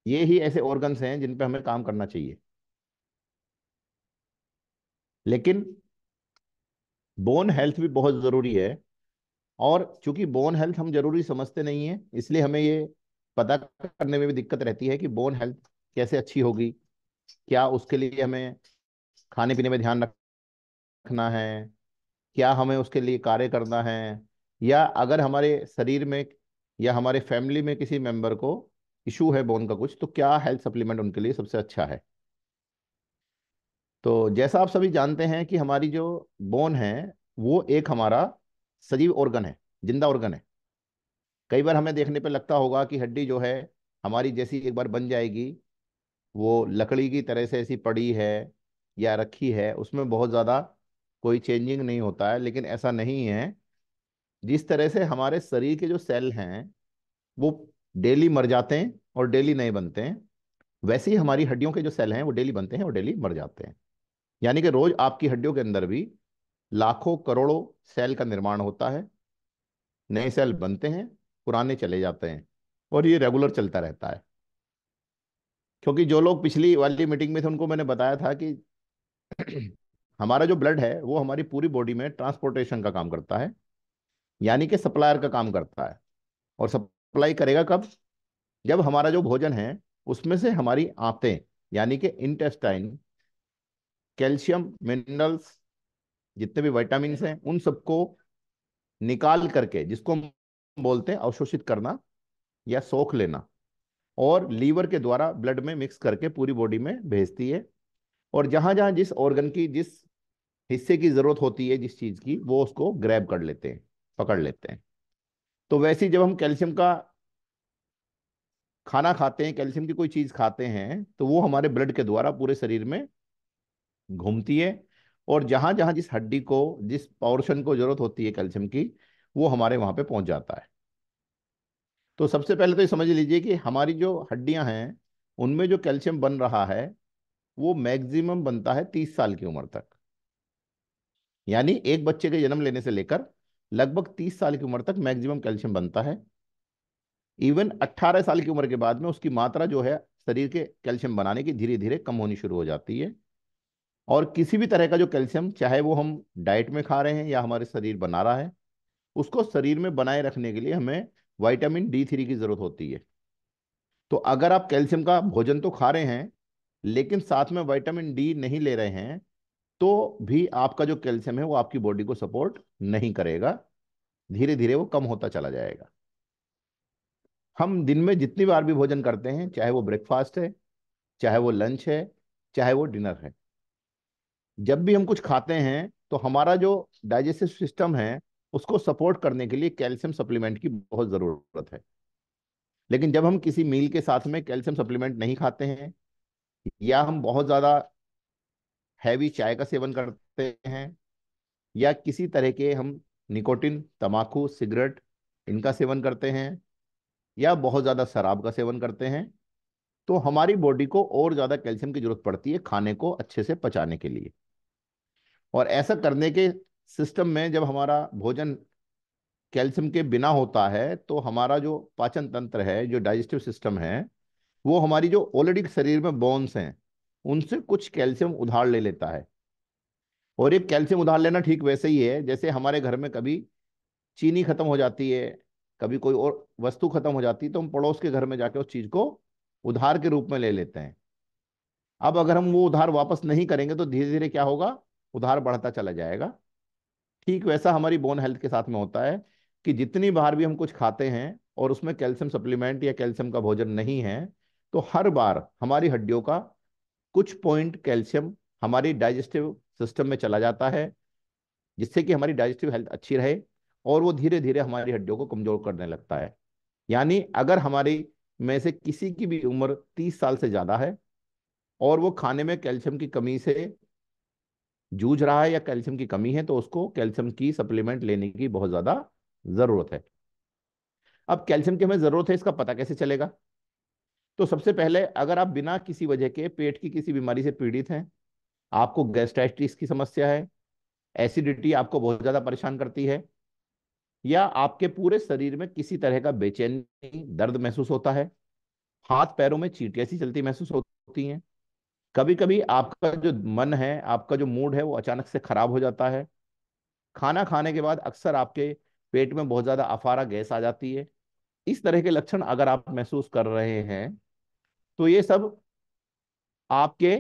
ये ही ऐसे ऑर्गन्स हैं जिन पे हमें काम करना चाहिए। लेकिन बोन हेल्थ भी बहुत जरूरी है। और चूंकि बोन हेल्थ हम जरूरी समझते नहीं है, इसलिए हमें ये पता करने में भी दिक्कत रहती है कि बोन हेल्थ कैसे अच्छी होगी। क्या उसके लिए हमें खाने पीने में ध्यान रखना है, क्या हमें उसके लिए कार्य करना है, या अगर हमारे शरीर में या हमारे फैमिली में किसी मेंबर को इशू है बोन का कुछ, तो क्या हेल्थ सप्लीमेंट उनके लिए सबसे अच्छा है। तो जैसा आप सभी जानते हैं कि हमारी जो बोन है वो एक हमारा सजीव ऑर्गन है, जिंदा ऑर्गन है। कई बार हमें देखने पे लगता होगा कि हड्डी जो है हमारी जैसी एक बार बन जाएगी, वो लकड़ी की तरह से ऐसी पड़ी है या रखी है, उसमें बहुत ज़्यादा कोई चेंजिंग नहीं होता है। लेकिन ऐसा नहीं है। जिस तरह से हमारे शरीर के जो सेल हैं वो डेली मर जाते हैं और डेली नए बनते हैं, वैसे ही हमारी हड्डियों के जो सेल हैं वो डेली बनते हैं और डेली मर जाते हैं। यानी कि रोज आपकी हड्डियों के अंदर भी लाखों करोड़ों सेल का निर्माण होता है। नए सेल बनते हैं, पुराने चले जाते हैं, और ये रेगुलर चलता रहता है। क्योंकि जो लोग पिछली वाली मीटिंग में थे उनको मैंने बताया था कि हमारा जो ब्लड है वो हमारी पूरी बॉडी में ट्रांसपोर्टेशन का काम करता है, यानी कि सप्लायर का काम करता है। और सप्लाई करेगा कब? जब हमारा जो भोजन है उसमें से हमारी आंतें, यानी कि इंटेस्टाइन, कैल्शियम, मिनरल्स, जितने भी विटामिन हैं उन सबको निकाल करके, जिसको हम बोलते हैं अवशोषित करना या सोख लेना, और लीवर के द्वारा ब्लड में मिक्स करके पूरी बॉडी में भेजती है। और जहां जहां जिस ऑर्गन की जिस हिस्से की जरूरत होती है, जिस चीज की, वो उसको ग्रैब कर लेते हैं, पकड़ लेते हैं। तो वैसे ही जब हम कैल्शियम का खाना खाते हैं, कैल्शियम की कोई चीज खाते हैं, तो वो हमारे ब्लड के द्वारा पूरे शरीर में घूमती है। और जहां जहां जिस हड्डी को, जिस पोर्शन को जरूरत होती है कैल्शियम की, वो हमारे वहां पे पहुंच जाता है। तो सबसे पहले तो ये समझ लीजिए कि हमारी जो हड्डियां हैं उनमें जो कैल्शियम बन रहा है वो मैक्सिमम बनता है 30 साल की उम्र तक। यानी एक बच्चे के जन्म लेने से लेकर लगभग 30 साल की उम्र तक मैक्सिमम कैल्शियम बनता है। इवन 18 साल की उम्र के बाद में उसकी मात्रा जो है शरीर के कैल्शियम बनाने की धीरे धीरे कम होनी शुरू हो जाती है। और किसी भी तरह का जो कैल्शियम, चाहे वो हम डाइट में खा रहे हैं या हमारे शरीर बना रहा है, उसको शरीर में बनाए रखने के लिए हमें विटामिन D3 की जरूरत होती है। तो अगर आप कैल्शियम का भोजन तो खा रहे हैं लेकिन साथ में विटामिन D नहीं ले रहे हैं, तो भी आपका जो कैल्शियम है वो आपकी बॉडी को सपोर्ट नहीं करेगा, धीरे धीरे वो कम होता चला जाएगा। हम दिन में जितनी बार भी भोजन करते हैं, चाहे वो ब्रेकफास्ट है, चाहे वो लंच है, चाहे वो डिनर है, जब भी हम कुछ खाते हैं तो हमारा जो डाइजेस्टिव सिस्टम है उसको सपोर्ट करने के लिए कैल्शियम सप्लीमेंट की बहुत ज़रूरत है। लेकिन जब हम किसी मील के साथ में कैल्शियम सप्लीमेंट नहीं खाते हैं, या हम बहुत ज़्यादा हैवी चाय का सेवन करते हैं, या किसी तरह के हम निकोटिन, तम्बाकू, सिगरेट, इनका सेवन करते हैं, या बहुत ज़्यादा शराब का सेवन करते हैं, तो हमारी बॉडी को और ज़्यादा कैल्शियम की जरूरत पड़ती है खाने को अच्छे से पचाने के लिए। और ऐसा करने के सिस्टम में जब हमारा भोजन कैल्शियम के बिना होता है तो हमारा जो पाचन तंत्र है, जो डाइजेस्टिव सिस्टम है, वो हमारी जो ऑलरेडी शरीर में बोन्स हैं उनसे कुछ कैल्शियम उधार ले लेता है। और ये कैल्शियम उधार लेना ठीक वैसे ही है जैसे हमारे घर में कभी चीनी खत्म हो जाती है, कभी कोई और वस्तु खत्म हो जाती है, तो हम पड़ोस के घर में जाके उस चीज को उधार के रूप में ले लेते हैं। अब अगर हम वो उधार वापस नहीं करेंगे तो धीरे धीरे क्या होगा? उधार बढ़ता चला जाएगा। ठीक वैसा हमारी बोन हेल्थ के साथ में होता है कि जितनी बार भी हम कुछ खाते हैं और उसमें कैल्शियम सप्लीमेंट या कैल्शियम का भोजन नहीं है, तो हर बार हमारी हड्डियों का कुछ पॉइंट कैल्शियम हमारी डाइजेस्टिव सिस्टम में चला जाता है, जिससे कि हमारी डाइजेस्टिव हेल्थ अच्छी रहे। और वो धीरे धीरे हमारी हड्डियों को कमजोर करने लगता है। यानी अगर हमारी में से किसी की भी उम्र 30 साल से ज्यादा है और वो खाने में कैल्शियम की कमी से जूझ रहा है या कैल्शियम की कमी है, तो उसको कैल्शियम की सप्लीमेंट लेने की बहुत ज्यादा जरूरत है। अब कैल्शियम की हमें जरूरत है, इसका पता कैसे चलेगा? तो सबसे पहले, अगर आप बिना किसी वजह के पेट की किसी बीमारी से पीड़ित हैं, आपको गैस्ट्राइटिस की समस्या है, एसिडिटी आपको बहुत ज्यादा परेशान करती है, या आपके पूरे शरीर में किसी तरह का बेचैनी, दर्द महसूस होता है, हाथ पैरों में चींटियां सी चलती महसूस होती हैं। कभी कभी आपका जो मन है, आपका जो मूड है, वो अचानक से खराब हो जाता है। खाना खाने के बाद अक्सर आपके पेट में बहुत ज्यादा अफारा गैस आ जाती है। इस तरह के लक्षण अगर आप महसूस कर रहे हैं, तो ये सब आपके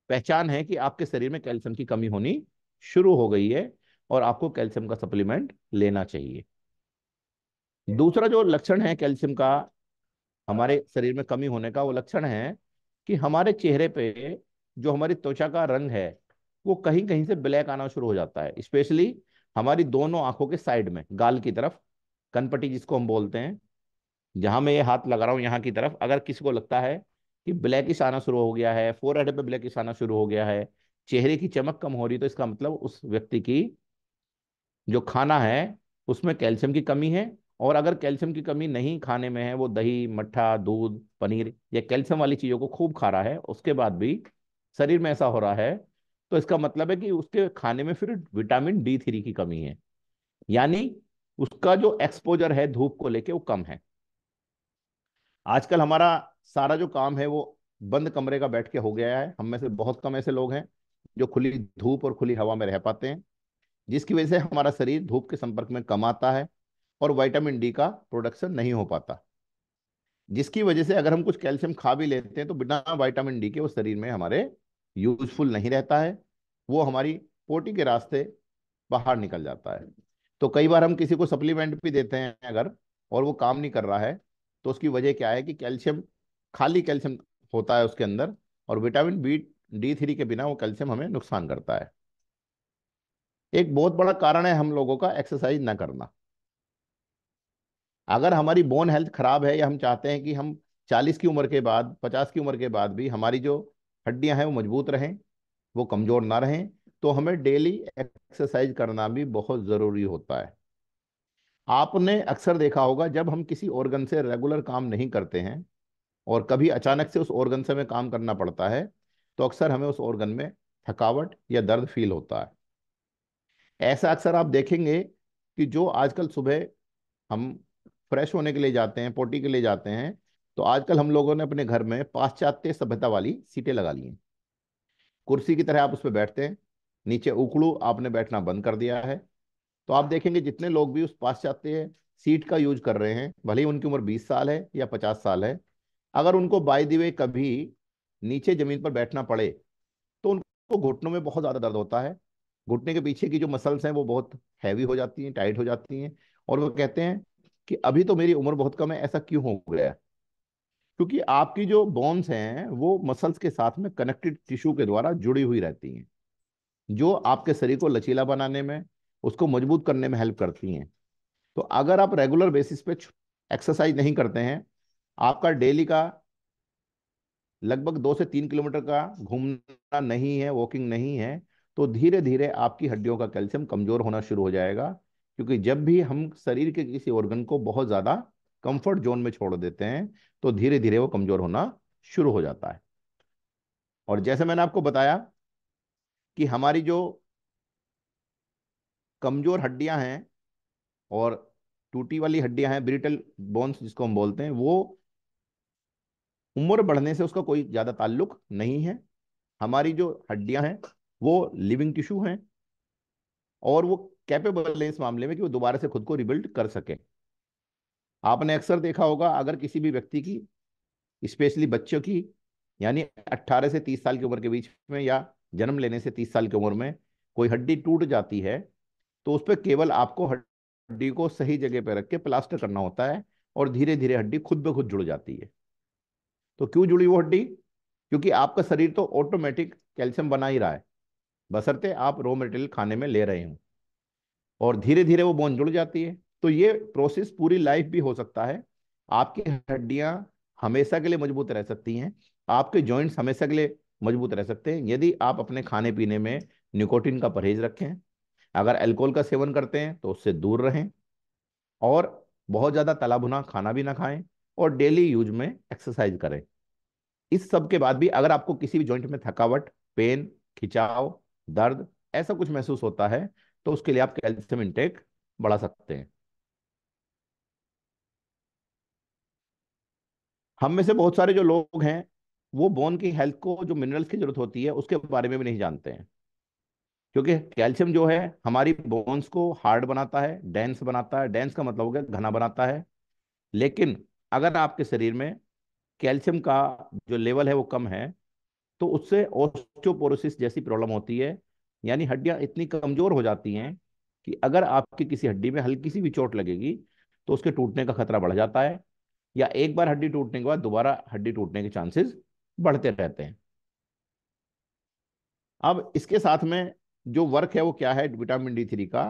पहचान है कि आपके शरीर में कैल्शियम की कमी होनी शुरू हो गई है और आपको कैल्शियम का सप्लीमेंट लेना चाहिए। दूसरा जो लक्षण है कैल्शियम का हमारे शरीर में कमी होने का, वो लक्षण है कि हमारे चेहरे पे जो हमारी त्वचा का रंग है, वो कहीं कहीं से ब्लैक आना शुरू हो जाता है। स्पेशली हमारी दोनों आंखों के साइड में, गाल की तरफ, कनपट्टी जिसको हम बोलते हैं, जहां मैं ये हाथ लगा रहा हूं यहाँ की तरफ, अगर किसी को लगता है कि ब्लैकिश आना शुरू हो गया है, फोरहेड पे ब्लैकिश आना शुरू हो गया है, चेहरे की चमक कम हो रही, तो इसका मतलब उस व्यक्ति की जो खाना है उसमें कैल्शियम की कमी है। और अगर कैल्शियम की कमी नहीं खाने में है, वो दही, मट्ठा, दूध, पनीर या कैल्शियम वाली चीजों को खूब खा रहा है, उसके बाद भी शरीर में ऐसा हो रहा है, तो इसका मतलब है कि उसके खाने में फिर विटामिन D3 की कमी है। यानी उसका जो एक्सपोजर है धूप को लेके वो कम है। आजकल हमारा सारा जो काम है वो बंद कमरे का बैठ के हो गया है। हम में से बहुत कम ऐसे लोग हैं जो खुली धूप और खुली हवा में रह पाते हैं, जिसकी वजह से हमारा शरीर धूप के संपर्क में कम आता है और विटामिन D का प्रोडक्शन नहीं हो पाता। जिसकी वजह से अगर हम कुछ कैल्शियम खा भी लेते हैं, तो बिना विटामिन D के वो शरीर में हमारे यूजफुल नहीं रहता है, वो हमारी पोटी के रास्ते बाहर निकल जाता है। तो कई बार हम किसी को सप्लीमेंट भी देते हैं अगर, और वो काम नहीं कर रहा है, तो उसकी वजह क्या है कि कैल्शियम, खाली कैल्शियम होता है उसके अंदर, और विटामिन D3 के बिना वो कैल्शियम हमें नुकसान करता है। एक बहुत बड़ा कारण है हम लोगों का एक्सरसाइज ना करना। अगर हमारी बोन हेल्थ खराब है, या हम चाहते हैं कि हम 40 की उम्र के बाद, 50 की उम्र के बाद भी हमारी जो हड्डियां हैं वो मजबूत रहें, वो कमजोर ना रहें, तो हमें डेली एक्सरसाइज करना भी बहुत जरूरी होता है। आपने अक्सर देखा होगा, जब हम किसी ऑर्गन से रेगुलर काम नहीं करते हैं और कभी अचानक से उस ऑर्गन से हमें काम करना पड़ता है, तो अक्सर हमें उस ऑर्गन में थकावट या दर्द फील होता है। ऐसा अक्सर आप देखेंगे कि जो आजकल सुबह हम फ्रेश होने के लिए जाते हैं, पोटी के लिए जाते हैं, तो आजकल हम लोगों ने अपने घर में पाश्चात्य सभ्यता वाली सीटें लगा ली हैं। कुर्सी की तरह आप उस पर बैठते हैं, नीचे उखड़ू आपने बैठना बंद कर दिया है। तो आप देखेंगे जितने लोग भी उस पाश्चात्य सीट का यूज कर रहे हैं, भले ही उनकी उम्र 20 साल है या 50 साल है, अगर उनको बाय द वे कभी नीचे जमीन पर बैठना पड़े, तो उनको घुटनों में बहुत ज्यादा दर्द होता है। घुटने के पीछे की जो मसल्स हैं वो बहुत हैवी हो जाती हैं, टाइट हो जाती हैं, और वो कहते हैं कि अभी तो मेरी उम्र बहुत कम है, ऐसा क्यों हो गया? क्योंकि आपकी जो बोन्स हैं वो मसल्स के साथ में कनेक्टेड टिश्यू के द्वारा जुड़ी हुई रहती हैं, जो आपके शरीर को लचीला बनाने में, उसको मजबूत करने में हेल्प करती हैं। तो अगर आप रेगुलर बेसिस पे एक्सरसाइज नहीं करते हैं, आपका डेली का लगभग 2 से 3 किलोमीटर का घूमना नहीं है, वॉकिंग नहीं है, तो धीरे धीरे आपकी हड्डियों का कैल्शियम कमजोर होना शुरू हो जाएगा। क्योंकि जब भी हम शरीर के किसी ऑर्गन को बहुत ज्यादा कंफर्ट जोन में छोड़ देते हैं, तो धीरे धीरे वो कमजोर होना शुरू हो जाता है। और जैसे मैंने आपको बताया कि हमारी जो कमजोर हड्डियां हैं और टूटी वाली हड्डियां हैं, ब्रिटल बोन्स जिसको हम बोलते हैं, वो उम्र बढ़ने से उसका कोई ज्यादा ताल्लुक नहीं है। हमारी जो हड्डियां हैं वो लिविंग टिश्यू हैं, और वो कैपेबल है इस मामले में कि वो दोबारा से खुद को रिबिल्ड कर सके। आपने अक्सर देखा होगा, अगर किसी भी व्यक्ति की, स्पेशली बच्चों की, यानी 18 से 30 साल की उम्र के बीच में, या जन्म लेने से 30 साल की उम्र में कोई हड्डी टूट जाती है, तो उस पर केवल आपको हड्डी को सही जगह पर रख के प्लास्टर करना होता है, और धीरे धीरे हड्डी खुद ब खुद जुड़ जाती है। तो क्यों जुड़ी वो हड्डी? क्योंकि आपका शरीर तो ऑटोमेटिक कैल्शियम बना ही रहा है, बशर्ते आप रॉ मटेरियल खाने में ले रहे हो, और धीरे धीरे वो बोन जुड़ जाती है। तो ये प्रोसेस पूरी लाइफ भी हो सकता है। आपकी हड्डियां हमेशा के लिए मजबूत रह सकती हैं, आपके जॉइंट्स हमेशा के लिए मजबूत रह सकते हैं, यदि आप अपने खाने पीने में निकोटीन का परहेज रखें। अगर अल्कोहल का सेवन करते हैं तो उससे दूर रहें, और बहुत ज्यादा तला भुना खाना भी ना खाएं, और डेली यूज में एक्सरसाइज करें। इस सब के बाद भी अगर आपको किसी भी जॉइंट में थकावट, पेन, खिंचाव, दर्द, ऐसा कुछ महसूस होता है, तो उसके लिए आप कैल्शियम इंटेक बढ़ा सकते हैं। हम में से बहुत सारे जो लोग हैं वो बोन की हेल्थ को, जो मिनरल्स की जरूरत होती है उसके बारे में भी नहीं जानते हैं। क्योंकि कैल्शियम जो है हमारी बोन्स को हार्ड बनाता है, डेंस बनाता है। डेंस का मतलब हो गया घना बनाता है। लेकिन अगर आपके शरीर में कैल्शियम का जो लेवल है वो कम है, तो उससे ऑस्टियोपोरोसिस जैसी प्रॉब्लम होती है। यानी हड्डियां इतनी कमजोर हो जाती हैं कि अगर आपकी किसी हड्डी में हल्की सी भी चोट लगेगी तो उसके टूटने का खतरा बढ़ जाता है, या एक बार हड्डी टूटने के बाद दोबारा हड्डी टूटने के चांसेस बढ़ते रहते हैं। अब इसके साथ में जो वर्क है वो क्या है विटामिन डी थ्री का,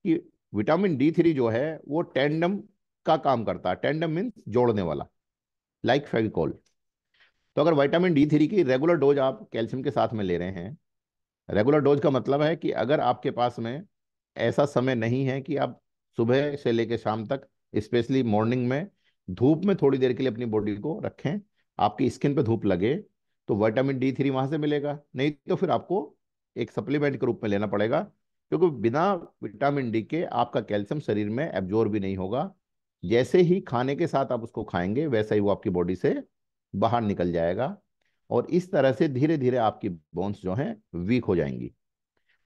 कि विटामिन डी थ्री जो है वो टेंडम का काम करता है। टेंडम मीन्स जोड़ने वाला, लाइक फेविकोल। तो अगर विटामिन डी थ्री की रेगुलर डोज आप कैल्शियम के साथ में ले रहे हैं, रेगुलर डोज का मतलब है कि अगर आपके पास में ऐसा समय नहीं है कि आप सुबह से लेकर शाम तक, स्पेशली मॉर्निंग में, धूप में थोड़ी देर के लिए अपनी बॉडी को रखें, आपकी स्किन पे धूप लगे, तो विटामिन डी थ्री वहां से मिलेगा। नहीं तो फिर आपको एक सप्लीमेंट के रूप में लेना पड़ेगा, क्योंकि बिना विटामिन डी के आपका कैल्शियम शरीर में एब्जॉर्ब भी नहीं होगा। जैसे ही खाने के साथ आप उसको खाएंगे वैसे ही वो आपकी बॉडी से बाहर निकल जाएगा, और इस तरह से धीरे धीरे आपकी बोन्स जो हैं वीक हो जाएंगी।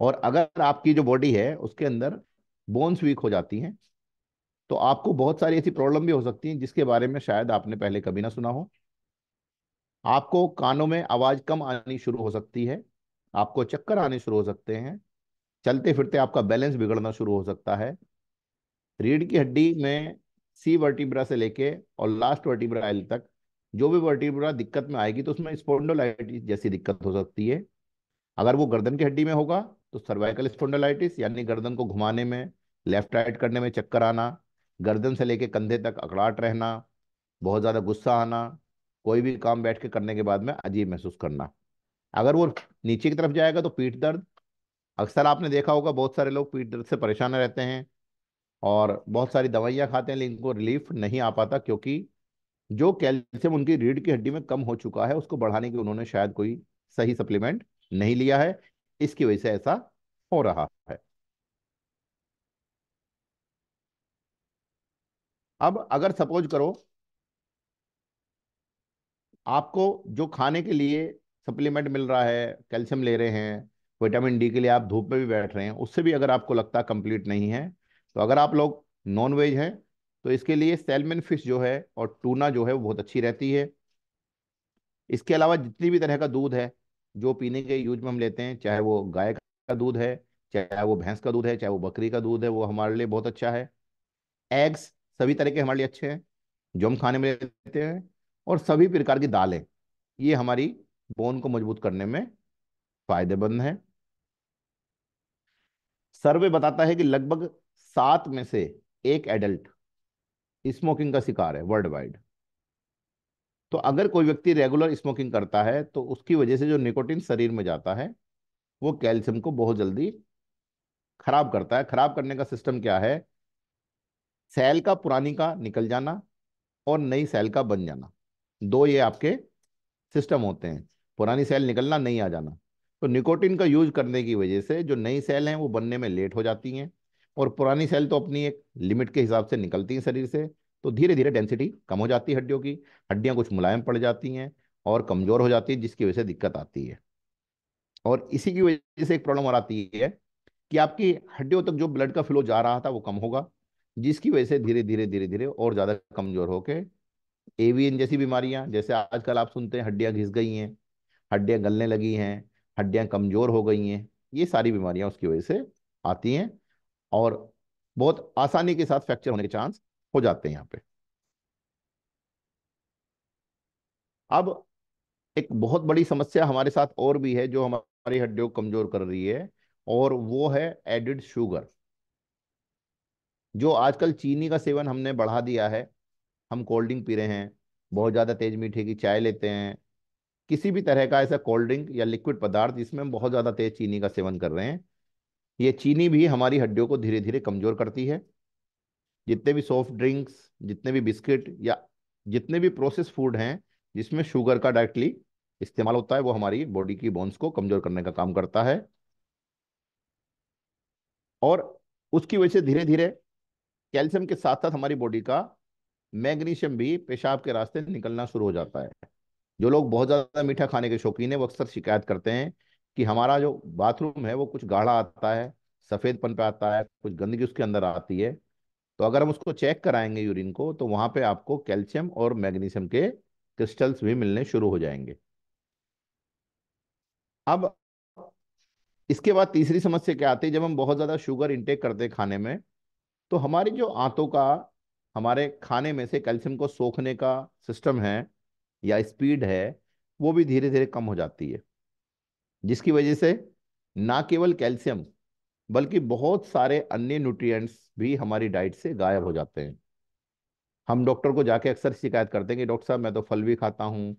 और अगर आपकी जो बॉडी है उसके अंदर बोन्स वीक हो जाती हैं, तो आपको बहुत सारी ऐसी प्रॉब्लम भी हो सकती हैं जिसके बारे में शायद आपने पहले कभी ना सुना हो। आपको कानों में आवाज कम आनी शुरू हो सकती है, आपको चक्कर आने शुरू हो सकते हैं, चलते फिरते आपका बैलेंस बिगड़ना शुरू हो सकता है। रीढ़ की हड्डी में सी वर्टिब्रा से लेके और लास्ट वर्टिब्रा एल तक जो भी वर्टिब्रा दिक्कत में आएगी तो उसमें स्पॉन्डिलोलाइटिस जैसी दिक्कत हो सकती है। अगर वो गर्दन की हड्डी में होगा तो सर्वाइकल स्पॉन्डिलाइटिस, यानी गर्दन को घुमाने में, लेफ्ट राइट करने में चक्कर आना, गर्दन से लेके कंधे तक अकड़ाहट रहना, बहुत ज्यादा गुस्सा आना, कोई भी काम बैठ के करने के बाद में अजीब महसूस करना। अगर वो नीचे की तरफ जाएगा तो पीठ दर्द। अक्सर आपने देखा होगा बहुत सारे लोग पीठ दर्द से परेशान रहते हैं और बहुत सारी दवाइयां खाते हैं, लेकिन उनको रिलीफ नहीं आ पाता, क्योंकि जो कैल्शियम उनकी रीढ़ की हड्डी में कम हो चुका है उसको बढ़ाने की उन्होंने शायद कोई सही सप्लीमेंट नहीं लिया है। इसकी वजह से ऐसा हो रहा है। अब अगर सपोज करो आपको जो खाने के लिए सप्लीमेंट मिल रहा है, कैल्शियम ले रहे हैं, विटामिन डी के लिए आप धूप में भी बैठ रहे हैं, उससे भी अगर आपको लगता है कंप्लीट नहीं है, तो अगर आप लोग नॉन वेज हैं तो इसके लिए सैल्मन फिश जो है और टूना जो है वो बहुत अच्छी रहती है। इसके अलावा जितनी भी तरह का दूध है जो पीने के यूज में हम लेते हैं, चाहे वो गाय का दूध है, चाहे वो भैंस का दूध है, चाहे वो बकरी का दूध है, वो हमारे लिए बहुत अच्छा है। एग्स सभी तरह के हमारे लिए अच्छे हैं जो हम खाने में लेते हैं। और सभी प्रकार की दालें, ये हमारी बोन को मजबूत करने में फायदेमंद है। सर्वे बताता है कि लगभग 7 में से 1 एडल्ट स्मोकिंग का शिकार है वर्ल्ड वाइड। तो अगर कोई व्यक्ति रेगुलर स्मोकिंग करता है तो उसकी वजह से जो निकोटीन शरीर में जाता है वो कैल्शियम को बहुत जल्दी खराब करता है। खराब करने का सिस्टम क्या है? सेल का पुरानी का निकल जाना और नई सेल का बन जाना, दो ये आपके सिस्टम होते हैं। पुरानी सेल निकलना, नई आ जाना। तो निकोटिन का यूज करने की वजह से जो नई सेल हैं वो बनने में लेट हो जाती हैं, और पुरानी सेल तो अपनी एक लिमिट के हिसाब से निकलती हैं शरीर से। तो धीरे धीरे डेंसिटी कम हो जाती है हड्डियों की, हड्डियां कुछ मुलायम पड़ जाती हैं और कमजोर हो जाती है, जिसकी वजह से दिक्कत आती है। और इसी की वजह से एक प्रॉब्लम और आती है कि आपकी हड्डियों तक जो ब्लड का फ्लो जा रहा था वो कम होगा, जिसकी वजह से धीरे धीरे धीरे धीरे और ज्यादा कमजोर होके एवीएन जैसी बीमारियां, जैसे आजकल आप सुनते हैं हड्डियां घिस गई हैं, हड्डियां गलने लगी हैं, हड्डियां कमजोर हो गई हैं, ये सारी बीमारियां उसकी वजह से आती हैं। और बहुत आसानी के साथ फ्रैक्चर होने के चांस हो जाते हैं यहाँ पे। अब एक बहुत बड़ी समस्या हमारे साथ और भी है जो हमारी हड्डियों को कमजोर कर रही है, और वो है एडिड शुगर। जो आजकल चीनी का सेवन हमने बढ़ा दिया है, हम कोल्ड ड्रिंक पी रहे हैं, बहुत ज़्यादा तेज मीठे की चाय लेते हैं, किसी भी तरह का ऐसा कोल्ड ड्रिंक या लिक्विड पदार्थ जिसमें हम बहुत ज़्यादा तेज चीनी का सेवन कर रहे हैं, ये चीनी भी हमारी हड्डियों को धीरे धीरे कमजोर करती है। जितने भी सॉफ्ट ड्रिंक्स, जितने भी बिस्किट, या जितने भी प्रोसेस फूड हैं जिसमें शुगर का डायरेक्टली इस्तेमाल होता है, वो हमारी बॉडी की बोन्स को कमजोर करने का काम करता है। और उसकी वजह से धीरे धीरे कैल्शियम के साथ साथ हमारी बॉडी का मैग्नीशियम भी पेशाब के रास्ते निकलना शुरू हो जाता है। जो लोग बहुत ज्यादा मीठा खाने के शौकीन है वो अक्सर शिकायत करते हैं कि हमारा जो बाथरूम है वो कुछ गाढ़ा आता है, सफेदपन पे आता है, कुछ गंदगी उसके अंदर आती है। तो अगर हम उसको चेक कराएंगे यूरिन को, तो वहां पे आपको कैल्शियम और मैग्नीशियम के क्रिस्टल्स भी मिलने शुरू हो जाएंगे। अब इसके बाद तीसरी समस्या क्या आती है, जब हम बहुत ज्यादा शुगर इंटेक करते हैं खाने में, तो हमारी जो आंतों का, हमारे खाने में से कैल्शियम को सोखने का सिस्टम है या स्पीड है, वो भी धीरे धीरे कम हो जाती है। जिसकी वजह से ना केवल कैल्शियम बल्कि बहुत सारे अन्य न्यूट्रिएंट्स भी हमारी डाइट से गायब हो जाते हैं। हम डॉक्टर को जाके अक्सर शिकायत करते हैं कि डॉक्टर साहब मैं तो फल भी खाता हूँ,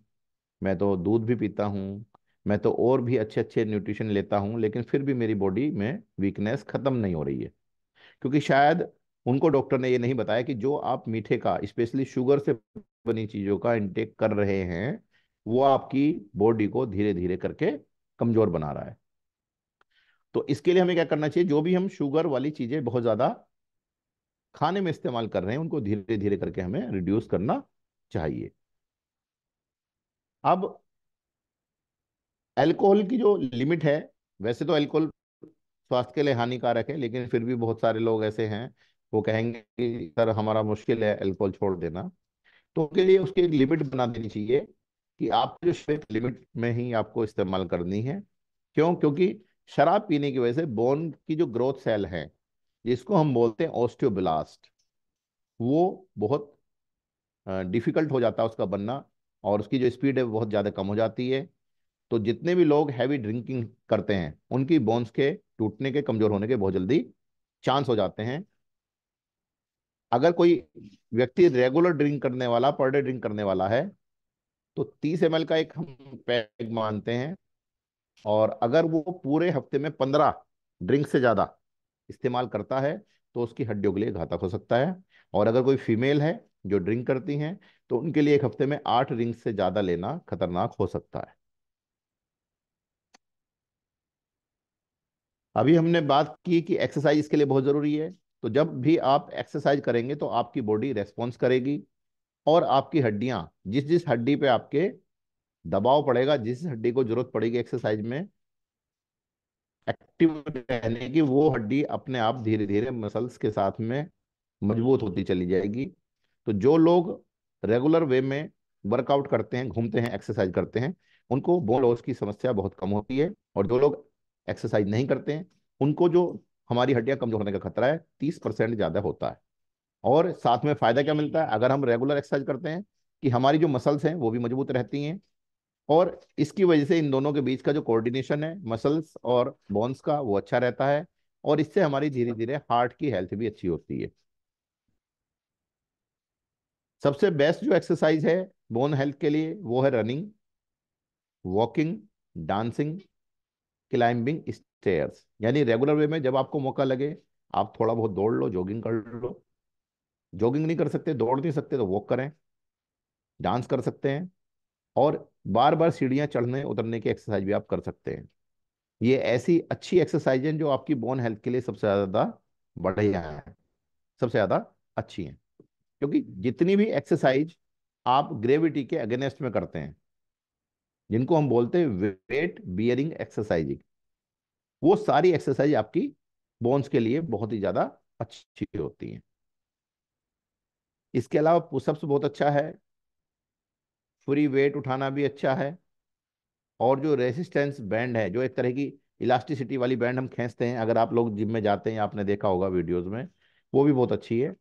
मैं तो दूध भी पीता हूँ, मैं तो और भी अच्छे अच्छे न्यूट्रिशन लेता हूँ, लेकिन फिर भी मेरी बॉडी में वीकनेस खत्म नहीं हो रही है। क्योंकि शायद उनको डॉक्टर ने ये नहीं बताया कि जो आप मीठे का, स्पेशली शुगर से बनी चीजों का इंटेक कर रहे हैं, वो आपकी बॉडी को धीरे धीरे करके कमजोर बना रहा है। तो इसके लिए हमें क्या करना चाहिए, जो भी हम शुगर वाली चीजें बहुत ज्यादा खाने में इस्तेमाल कर रहे हैं उनको धीरे धीरे करके हमें रिड्यूस करना चाहिए। अब अल्कोहल की जो लिमिट है, वैसे तो अल्कोहल स्वास्थ्य के लिए हानिकारक है, लेकिन फिर भी बहुत सारे लोग ऐसे हैं, वो कहेंगे कि सर हमारा मुश्किल है अल्कोहल छोड़ देना। तो उसके लिए उसकी एक लिमिट बना देनी चाहिए कि आपको जो शराब लिमिट में ही आपको इस्तेमाल करनी है। क्यों? क्योंकि शराब पीने की वजह से बोन की जो ग्रोथ सेल है, जिसको हम बोलते हैं ऑस्टियोब्लास्ट, वो बहुत डिफिकल्ट हो जाता है उसका बनना, और उसकी जो स्पीड है वो बहुत ज़्यादा कम हो जाती है। तो जितने भी लोग हैवी ड्रिंकिंग करते हैं उनकी बोन्स के टूटने के, कमजोर होने के बहुत जल्दी चांस हो जाते हैं। अगर कोई व्यक्ति रेगुलर ड्रिंक करने वाला, पर डे ड्रिंक करने वाला है, तो 30 ml का एक हम पैक मानते हैं। और अगर वो पूरे हफ्ते में 15 ड्रिंक से ज्यादा इस्तेमाल करता है, तो उसकी हड्डियों के लिए घातक हो सकता है। और अगर कोई फीमेल है जो ड्रिंक करती हैं, तो उनके लिए एक हफ्ते में 8 ड्रिंक से ज्यादा लेना खतरनाक हो सकता है। अभी हमने बात की कि एक्सरसाइज इसके लिए बहुत जरूरी है। तो जब भी आप एक्सरसाइज करेंगे तो आपकी बॉडी रेस्पॉन्स करेगी, और आपकी हड्डियां, जिस जिस हड्डी पे आपके दबाव पड़ेगा, जिस हड्डी को जरूरत पड़ेगी एक्सरसाइज में एक्टिव रहने की, वो हड्डी अपने आप धीरे धीरे मसल्स के साथ में मजबूत होती चली जाएगी। तो जो लोग रेगुलर वे में वर्कआउट करते हैं, घूमते हैं, एक्सरसाइज करते हैं, उनको बोन लॉस की समस्या बहुत कम होती है। और जो लोग एक्सरसाइज नहीं करते हैं, उनको जो हमारी हड्डियां कमजोर होने का खतरा है 30% ज्यादा होता है। और साथ में फायदा क्या मिलता है अगर हम रेगुलर एक्सरसाइज करते हैं, कि हमारी जो मसल्स हैं वो भी मजबूत रहती हैं। और इसकी वजह से इन दोनों के बीच का जो कोऑर्डिनेशन है मसल्स और बोन्स का, वो अच्छा रहता है। और इससे हमारी धीरे धीरे हार्ट की हेल्थ भी अच्छी होती है। सबसे बेस्ट जो एक्सरसाइज है बोन हेल्थ के लिए वो है running, walking, dancing, climbing stairs. यानी रेगुलर वे में जब आपको मौका लगे, आप थोड़ा बहुत दौड़ लो, जॉगिंग कर लो। जॉगिंग नहीं कर सकते, दौड़ नहीं सकते, तो वॉक करें, डांस कर सकते हैं। और बार बार सीढ़ियां चढ़ने उतरने की एक्सरसाइज भी आप कर सकते हैं। ये ऐसी अच्छी एक्सरसाइज हैं जो आपकी बोन हेल्थ के लिए सबसे ज्यादा बढ़िया है, सबसे ज्यादा अच्छी हैं। क्योंकि जितनी भी एक्सरसाइज आप ग्रेविटी के अगेंस्ट में करते हैं, जिनको हम बोलते हैं वेट बियरिंग एक्सरसाइज, वो सारी एक्सरसाइज आपकी बोन्स के लिए बहुत ही ज्यादा अच्छी होती हैं। इसके अलावा पुशअप्स बहुत अच्छा है, फ्री वेट उठाना भी अच्छा है। और जो रेसिस्टेंस बैंड है, जो एक तरह की इलास्टिसिटी वाली बैंड हम खींचते हैं, अगर आप लोग जिम में जाते हैं, आपने देखा होगा वीडियोस में, वो भी बहुत अच्छी है।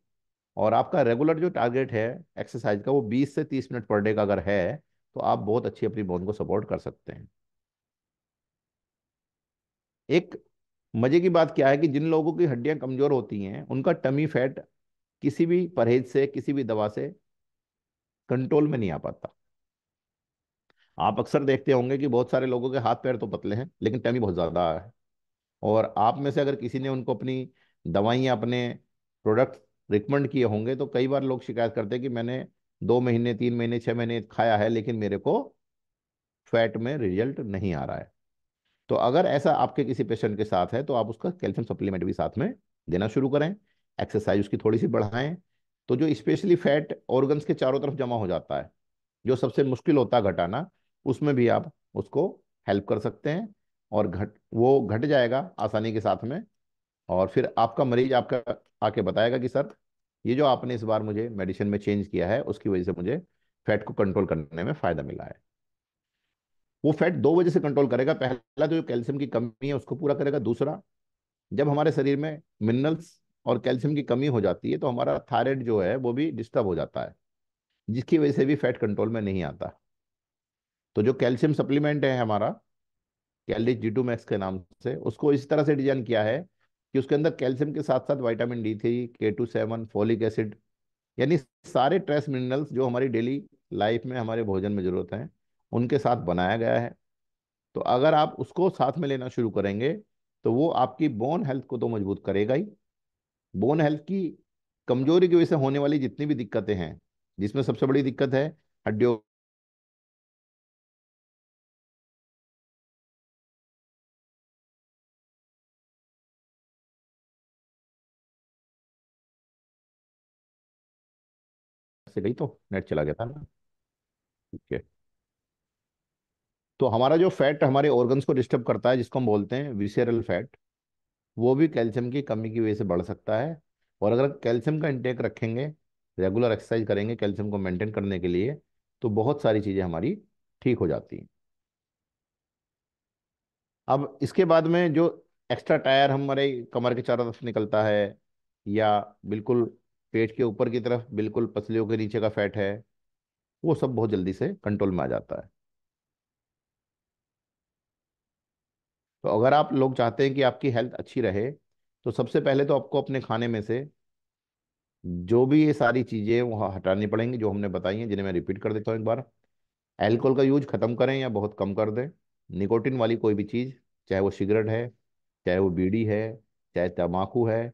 और आपका रेगुलर जो टारगेट है एक्सरसाइज का, वो 20 से 30 मिनट पर डे का अगर है, तो आप बहुत अच्छी अपनी बोन को सपोर्ट कर सकते हैं। एक मजे की बात क्या है कि जिन लोगों की हड्डियां कमजोर होती हैं, उनका टमी फैट किसी भी परहेज से, किसी भी दवा से कंट्रोल में नहीं आ पाता। आप अक्सर देखते होंगे कि बहुत सारे लोगों के हाथ पैर तो पतले हैं लेकिन टमी बहुत ज्यादा है। और आप में से अगर किसी ने उनको अपनी दवाइयाँ, अपने प्रोडक्ट रिकमेंड किए होंगे, तो कई बार लोग शिकायत करते हैं कि मैंने 2 महीने, 3 महीने, 6 महीने खाया है, लेकिन मेरे को फैट में रिजल्ट नहीं आ रहा है। तो अगर ऐसा आपके किसी पेशेंट के साथ है, तो आप उसका कैल्शियम सप्लीमेंट भी साथ में देना शुरू करें, एक्सरसाइज उसकी थोड़ी सी बढ़ाएं। तो जो स्पेशली फैट ऑर्गन्स के चारों तरफ जमा हो जाता है, जो सबसे मुश्किल होता है घटाना, उसमें भी आप उसको हेल्प कर सकते हैं। और वो घट जाएगा आसानी के साथ में। और फिर आपका मरीज आपका आके बताएगा कि सर, ये जो आपने इस बार मुझे मेडिसिन में चेंज किया है उसकी वजह से मुझे फैट को कंट्रोल करने में फायदा मिला है। वो फैट दो वजह से कंट्रोल करेगा। पहला तो जो कैल्शियम की कमी है उसको पूरा करेगा। दूसरा, जब हमारे शरीर में मिनरल्स और कैल्शियम की कमी हो जाती है तो हमारा थायराइड जो है वो भी डिस्टर्ब हो जाता है, जिसकी वजह से भी फैट कंट्रोल में नहीं आता। तो जो कैल्शियम सप्लीमेंट है हमारा, कैलिच G2 मैक्स के नाम से, उसको इस तरह से डिजाइन किया है कि उसके अंदर कैल्शियम के साथ साथ vitamin D3, K27, folic acid, यानी सारे ट्रेस मिनरल्स जो हमारी डेली लाइफ में हमारे भोजन में जरूरत है, उनके साथ बनाया गया है। तो अगर आप उसको साथ में लेना शुरू करेंगे तो वो आपकी बोन हेल्थ को तो मजबूत करेगा ही। बोन हेल्थ की कमजोरी की वजह से होने वाली जितनी भी दिक्कतें हैं, जिसमें सबसे बड़ी दिक्कत है हड्डियों से गई, तो नेट चला गया था ना। ठीक है। तो हमारा जो फैट हमारे ऑर्गन्स को डिस्टर्ब करता है, जिसको हम बोलते हैं विसेरल फैट, वो भी कैल्शियम की कमी की वजह से बढ़ सकता है। और अगर कैल्शियम का इंटेक रखेंगे, रेगुलर एक्सरसाइज करेंगे कैल्शियम को मेंटेन करने के लिए, तो बहुत सारी चीज़ें हमारी ठीक हो जाती हैं। अब इसके बाद में जो एक्स्ट्रा टायर हमारे कमर के चारों तरफ निकलता है, या बिल्कुल पेट के ऊपर की तरफ बिल्कुल पसलियों के नीचे का फैट है, वो सब बहुत जल्दी से कंट्रोल में आ जाता है। तो अगर आप लोग चाहते हैं कि आपकी हेल्थ अच्छी रहे, तो सबसे पहले तो आपको अपने खाने में से जो भी ये सारी चीज़ें वो हटानी पड़ेंगी जो हमने बताई हैं, जिन्हें मैं रिपीट कर देता हूँ एक बार। अल्कोहल का यूज खत्म करें या बहुत कम कर दें। निकोटिन वाली कोई भी चीज़, चाहे वो सिगरेट है, चाहे वो बीड़ी है, चाहे तम्बाकू है,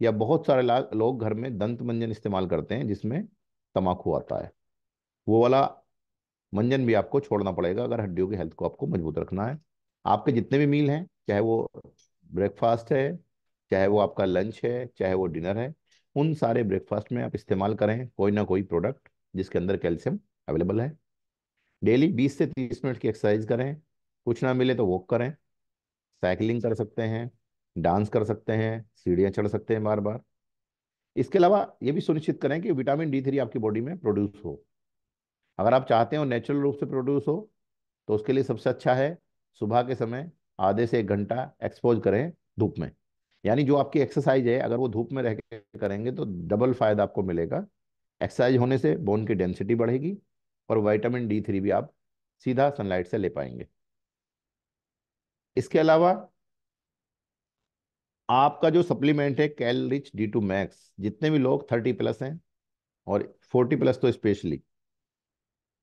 या बहुत सारे लोग घर में दंत मंजन इस्तेमाल करते हैं जिसमें तम्बाकू आता है, वो वाला मंजन भी आपको छोड़ना पड़ेगा अगर हड्डियों की हेल्थ को आपको मजबूत रखना है। आपके जितने भी मील हैं, चाहे वो ब्रेकफास्ट है, चाहे वो आपका लंच है, चाहे वो डिनर है, उन सारे ब्रेकफास्ट में आप इस्तेमाल करें कोई ना कोई प्रोडक्ट जिसके अंदर कैल्शियम अवेलेबल है। डेली 20 से 30 मिनट की एक्सरसाइज करें। कुछ ना मिले तो वॉक करें, साइकिलिंग कर सकते हैं, डांस कर सकते हैं, सीढ़ियाँ चढ़ सकते हैं बार बार। इसके अलावा ये भी सुनिश्चित करें कि विटामिन D3 आपकी बॉडी में प्रोड्यूस हो। अगर आप चाहते हो नेचुरल रूप से प्रोड्यूस हो, तो उसके लिए सबसे अच्छा है सुबह के समय आधे से 1 घंटा एक्सपोज करें धूप में। यानी जो आपकी एक्सरसाइज है अगर वो धूप में रह के करेंगे तो डबल फायदा आपको मिलेगा। एक्सरसाइज होने से बोन की डेंसिटी बढ़ेगी, और विटामिन D3 भी आप सीधा सनलाइट से ले पाएंगे। इसके अलावा आपका जो सप्लीमेंट है कैल रिच D2 मैक्स, जितने भी लोग 30+ हैं, और 40+ तो स्पेशली,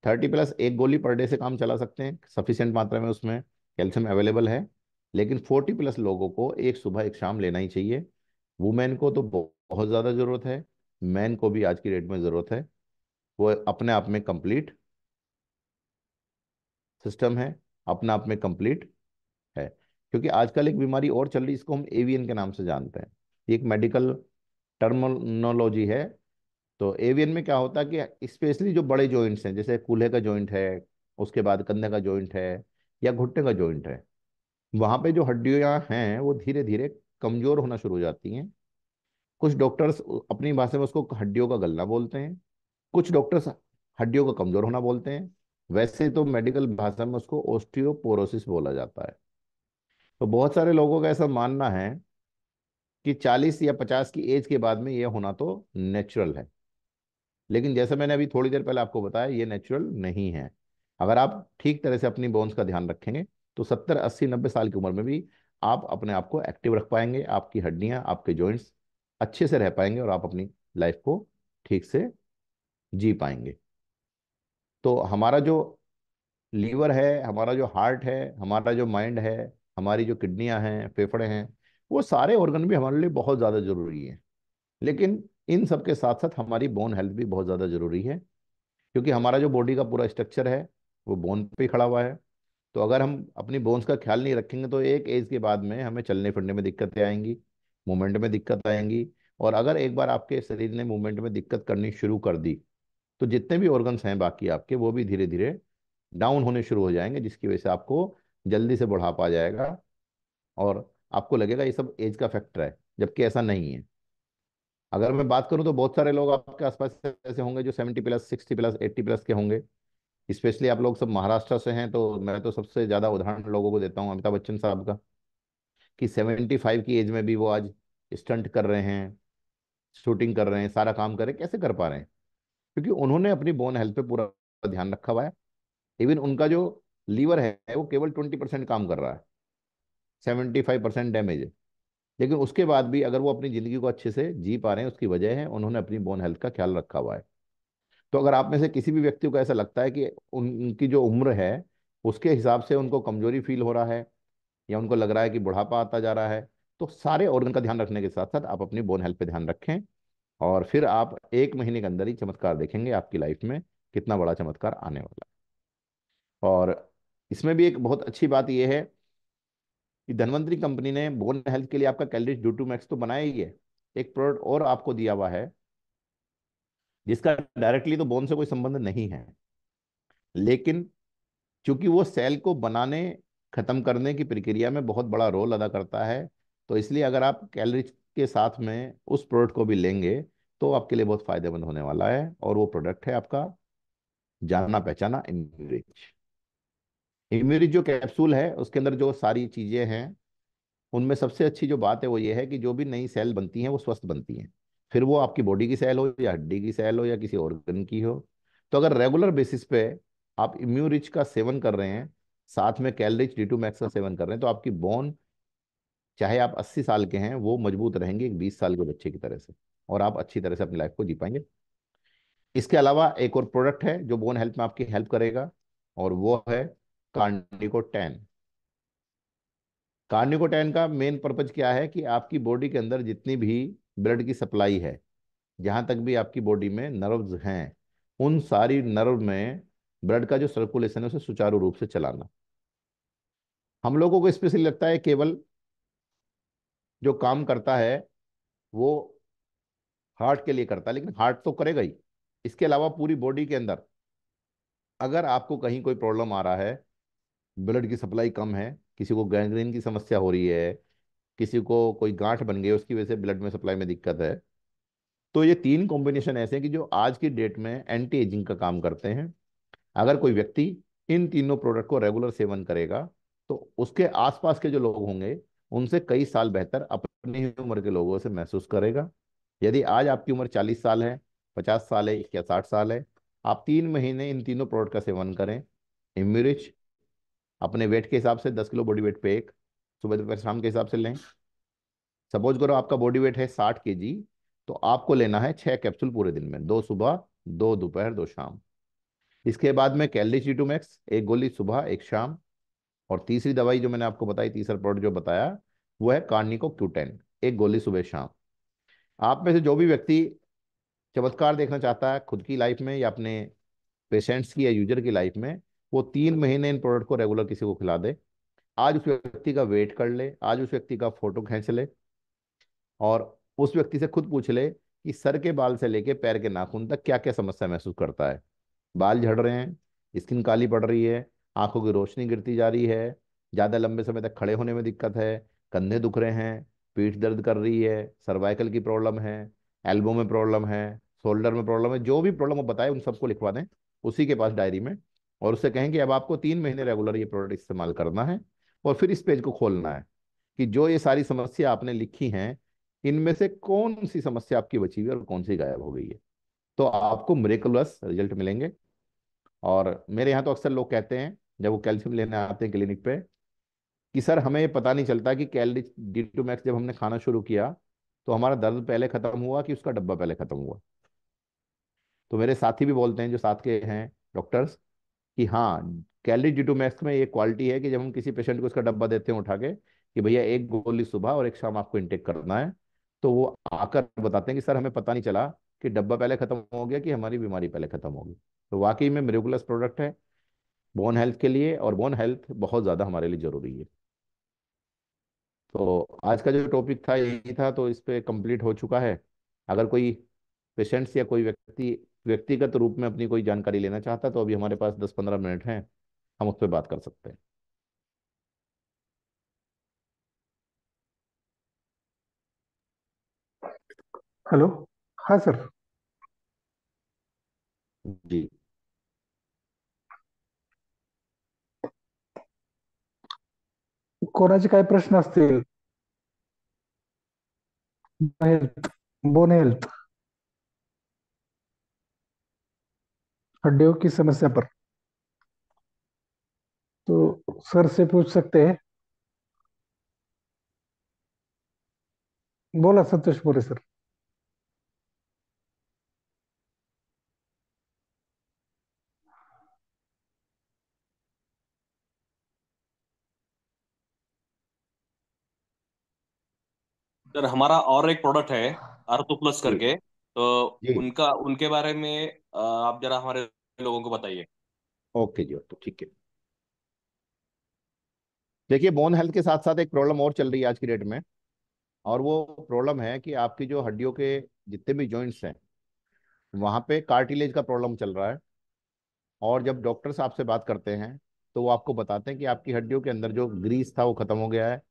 30+ एक गोली पर डे से काम चला सकते हैं, सफिशिएंट मात्रा में उसमें कैल्शियम अवेलेबल है। लेकिन 40+ लोगों को एक सुबह एक शाम लेना ही चाहिए। वुमेन को तो बहुत ज़्यादा ज़रूरत है, मैन को भी आज की डेट में ज़रूरत है। वो अपने आप में कंप्लीट सिस्टम है, अपने आप में कंप्लीट है। क्योंकि आजकल एक बीमारी और चल रही है, इसको हम एवियन के नाम से जानते हैं। ये एक मेडिकल टर्मिनोलॉजी है। तो एवियन में क्या होता है कि स्पेशली जो बड़े जॉइंट्स हैं, जैसे कूल्हे का जॉइंट है, उसके बाद कंधे का जॉइंट है, या घुटने का जॉइंट है, वहां पे जो हड्डियां हैं वो धीरे धीरे कमजोर होना शुरू हो जाती हैं। कुछ डॉक्टर्स अपनी भाषा में उसको हड्डियों का गलना बोलते हैं, कुछ डॉक्टर्स हड्डियों का कमजोर होना बोलते हैं। वैसे तो मेडिकल भाषा में उसको ओस्टियोपोरोसिस बोला जाता है। तो बहुत सारे लोगों का ऐसा मानना है कि 40 या 50 की एज के बाद में ये होना तो नेचुरल है। लेकिन जैसे मैंने अभी थोड़ी देर पहले आपको बताया, ये नेचुरल नहीं है। अगर आप ठीक तरह से अपनी बोन्स का ध्यान रखेंगे तो 70 80 90 साल की उम्र में भी आप अपने आप को एक्टिव रख पाएंगे, आपकी हड्डियां आपके जॉइंट्स अच्छे से रह पाएंगे, और आप अपनी लाइफ को ठीक से जी पाएंगे। तो हमारा जो लीवर है, हमारा जो हार्ट है, हमारा जो माइंड है, हमारी जो किडनियां हैं, फेफड़े हैं, वो सारे ऑर्गन भी हमारे लिए बहुत ज़्यादा जरूरी हैं। लेकिन इन सब के साथ साथ हमारी बोन हेल्थ भी बहुत ज़्यादा जरूरी है, क्योंकि हमारा जो बॉडी का पूरा स्ट्रक्चर है वो बोन पे ही खड़ा हुआ है। तो अगर हम अपनी बोन्स का ख्याल नहीं रखेंगे तो एक एज के बाद में हमें चलने फिरने में दिक्कतें आएंगी, मूवमेंट में दिक्कत आएंगी, और अगर एक बार आपके शरीर ने मूवमेंट में दिक्कत करनी शुरू कर दी, तो जितने भी ऑर्गन्स हैं बाकी आपके, वो भी धीरे धीरे डाउन होने शुरू हो जाएंगे, जिसकी वजह से आपको जल्दी से बुढ़ापा आ जाएगा और आपको लगेगा ये सब एज का फैक्टर है, जबकि ऐसा नहीं है। अगर मैं बात करूं तो बहुत सारे लोग आपके आसपास ऐसे होंगे जो 70+, 60+, 80+ के होंगे। स्पेशली आप लोग सब महाराष्ट्र से हैं, तो मैं तो सबसे ज़्यादा उदाहरण लोगों को देता हूँ अमिताभ बच्चन साहब का, कि 75 की एज में भी वो आज स्टंट कर रहे हैं, शूटिंग कर रहे हैं, सारा काम कर रहे हैं। कैसे कर पा रहे हैं? क्योंकि उन्होंने अपनी बोन हेल्थ पे पूरा ध्यान रखा हुआ है। इवन उनका जो लीवर है वो केवल 20% काम कर रहा है, 75% डैमेज है। लेकिन उसके बाद भी अगर वो अपनी जिंदगी को अच्छे से जी पा रहे हैं, उसकी वजह है उन्होंने अपनी बोन हेल्थ का ख्याल रखा हुआ है। तो अगर आप में से किसी भी व्यक्ति को ऐसा लगता है कि उनकी जो उम्र है उसके हिसाब से उनको कमजोरी फील हो रहा है, या उनको लग रहा है कि बुढ़ापा आता जा रहा है, तो सारे ऑर्गन का ध्यान रखने के साथ साथ आप अपनी बोन हेल्थ पे ध्यान रखें, और फिर आप 1 महीने के अंदर ही चमत्कार देखेंगे आपकी लाइफ में, कितना बड़ा चमत्कार आने वाला है। और इसमें भी एक बहुत अच्छी बात यह है कि धनवंतरी कंपनी ने बोन हेल्थ के लिए आपका कैलोरीज ड्यू टू मैक्स तो बनाया ही है, एक प्रोडक्ट और आपको दिया हुआ है जिसका डायरेक्टली तो बोन से कोई संबंध नहीं है, लेकिन चूंकि वो सेल को बनाने, खत्म करने की प्रक्रिया में बहुत बड़ा रोल अदा करता है, तो इसलिए अगर आप कैलोरीज के साथ में उस प्रोडक्ट को भी लेंगे तो आपके लिए बहुत फायदेमंद होने वाला है। और वो प्रोडक्ट है आपका जाना पहचाना इम्यूरिच। इम्यूरिच जो कैप्सूल है उसके अंदर जो सारी चीजें हैं, उनमें सबसे अच्छी जो बात है वो ये है कि जो भी नई सेल बनती हैं वो स्वस्थ बनती हैं, फिर वो आपकी बॉडी की सेल हो या हड्डी की सेल हो या किसी ऑर्गन की हो। तो अगर रेगुलर बेसिस पे आप इम्यूरिच का सेवन कर रहे हैं, साथ में कैलरिच D2 मैक्स का सेवन कर रहे हैं, तो आपकी बोन, चाहे आप 80 साल के हैं, वो मजबूत रहेंगे एक 20 साल के बच्चे की तरह से, और आप अच्छी तरह से अपनी लाइफ को जी पाएंगे। इसके अलावा एक और प्रोडक्ट है जो बोन हेल्थ में आपकी हेल्प करेगा, और वो है कार्निकोटेन। कार्निकोटेन का मेन पर्पज क्या है कि आपकी बॉडी के अंदर जितनी भी ब्लड की सप्लाई है, जहां तक भी आपकी बॉडी में नर्व्स हैं, उन सारी नर्व में ब्लड का जो सर्कुलेशन है उसे सुचारू रूप से चलाना। हम लोगों को स्पेशली लगता है केवल जो काम करता है वो हार्ट के लिए करता है, लेकिन हार्ट तो करेगा ही, इसके अलावा पूरी बॉडी के अंदर अगर आपको कहीं कोई प्रॉब्लम आ रहा है, ब्लड की सप्लाई कम है, किसी को गैंग्रीन की समस्या हो रही है, किसी को कोई गांठ बन गई उसकी वजह से ब्लड में सप्लाई में दिक्कत है, तो ये तीन कॉम्बिनेशन ऐसे हैं कि जो आज की डेट में एंटी एजिंग का काम करते हैं। अगर कोई व्यक्ति इन तीनों प्रोडक्ट को रेगुलर सेवन करेगा, तो उसके आसपास के जो लोग होंगे उनसे कई साल बेहतर अपनी ही उम्र के लोगों से महसूस करेगा। यदि आज आपकी उम्र 40 साल है, 50 साल है या 60 साल है, आप 3 महीने इन तीनों प्रोडक्ट का सेवन करें। इम्यूरिच अपने वेट के हिसाब से 10 किलो बॉडी वेट पे एक, सुबह दोपहर शाम के हिसाब से लें। सपोज करो आपका बॉडी वेट है 60 kg, तो आपको लेना है 6 कैप्सूल पूरे दिन में, 2 सुबह, 2 दोपहर, 2 शाम। इसके बाद में कैलरी C2 मैक्स, एक गोली सुबह एक शाम। और तीसरी दवाई जो मैंने आपको बताई, तीसरा प्रोडक्ट जो बताया, वो है कार्निको Q10, एक गोली सुबह शाम। आप में से जो भी व्यक्ति चमत्कार देखना चाहता है खुद की लाइफ में या अपने पेशेंट्स की या यूजर की लाइफ में, वो 3 महीने इन प्रोडक्ट को रेगुलर किसी को खिला दे। आज उस व्यक्ति का वेट कर ले, आज उस व्यक्ति का फोटो खींच ले, और उस व्यक्ति से खुद पूछ ले कि सर के बाल से लेके पैर के नाखून तक क्या क्या समस्या महसूस करता है। बाल झड़ रहे हैं, स्किन काली पड़ रही है, आंखों की रोशनी गिरती जा रही है, ज़्यादा लंबे समय तक खड़े होने में दिक्कत है, कंधे दुख रहे हैं, पीठ दर्द कर रही है, सर्वाइकल की प्रॉब्लम है, एल्बो में प्रॉब्लम है, शोल्डर में प्रॉब्लम है, जो भी प्रॉब्लम वो बताए उन सबको लिखवा दें उसी के पास डायरी में, और उससे कहें कि अब आपको 3 महीने रेगुलर ये प्रोडक्ट इस्तेमाल करना है, और फिर इस पेज को खोलना है कि जो ये सारी समस्या आपने लिखी हैं, इनमें से कौन सी समस्या आपकी बची हुई है और कौन सी गायब हो गई है। तो आपको मिरेकलस रिजल्ट मिलेंगे। और मेरे यहाँ तो अक्सर लोग कहते हैं जब वो कैल्शियम लेने आते हैं क्लिनिक पे, कि सर हमें ये पता नहीं चलता कि कैलरी D2 मैक्स जब हमने खाना शुरू किया तो हमारा दर्द पहले खत्म हुआ कि उसका डब्बा पहले खत्म हुआ। तो मेरे साथी भी बोलते हैं जो साथ के हैं डॉक्टर्स, कि हाँ, कैलरी D2 मैक्स में ये क्वालिटी है कि जब हम किसी पेशेंट को उसका डब्बा देते हैं उठा के कि भैया एक गोली सुबह और एक शाम आपको इंटेक करना है, तो वो आकर बताते हैं कि सर हमें पता नहीं चला कि डब्बा पहले खत्म हो गया कि हमारी बीमारी पहले खत्म होगी। तो वाकई में मेरेकुलस प्रोडक्ट है बोन हेल्थ के लिए, और बोन हेल्थ बहुत ज़्यादा हमारे लिए ज़रूरी है। तो आज का जो टॉपिक था यही था, तो इस पे कंप्लीट हो चुका है। अगर कोई पेशेंट्स या कोई व्यक्ति व्यक्तिगत रूप में अपनी कोई जानकारी लेना चाहता है तो अभी हमारे पास 10-15 मिनट हैं, हम उस पर बात कर सकते हैं। हेलो। हाँ सर। जी। कोणाचे काय प्रश्न असतील? हेल्थ, बोन हेल्थ, हड्डियों की समस्या पर, तो सर से पूछ सकते हैं। बोला संतोष मोरे सर। सर हमारा और एक प्रोडक्ट है आर्थो प्लस जी। करके, तो जी। उनका उनके बारे में आप जरा हमारे लोगों को बताइए। ओके जी, ओके, ठीक है। देखिए, बोन हेल्थ के साथ साथ एक प्रॉब्लम और चल रही है आज की डेट में, और वो प्रॉब्लम है कि आपकी जो हड्डियों के जितने भी जॉइंट्स हैं वहाँ पे कार्टिलेज का प्रॉब्लम चल रहा है। और जब डॉक्टर्स आपसे बात करते हैं तो वो आपको बताते हैं कि आपकी हड्डियों के अंदर जो ग्रीस था वो खत्म हो गया है,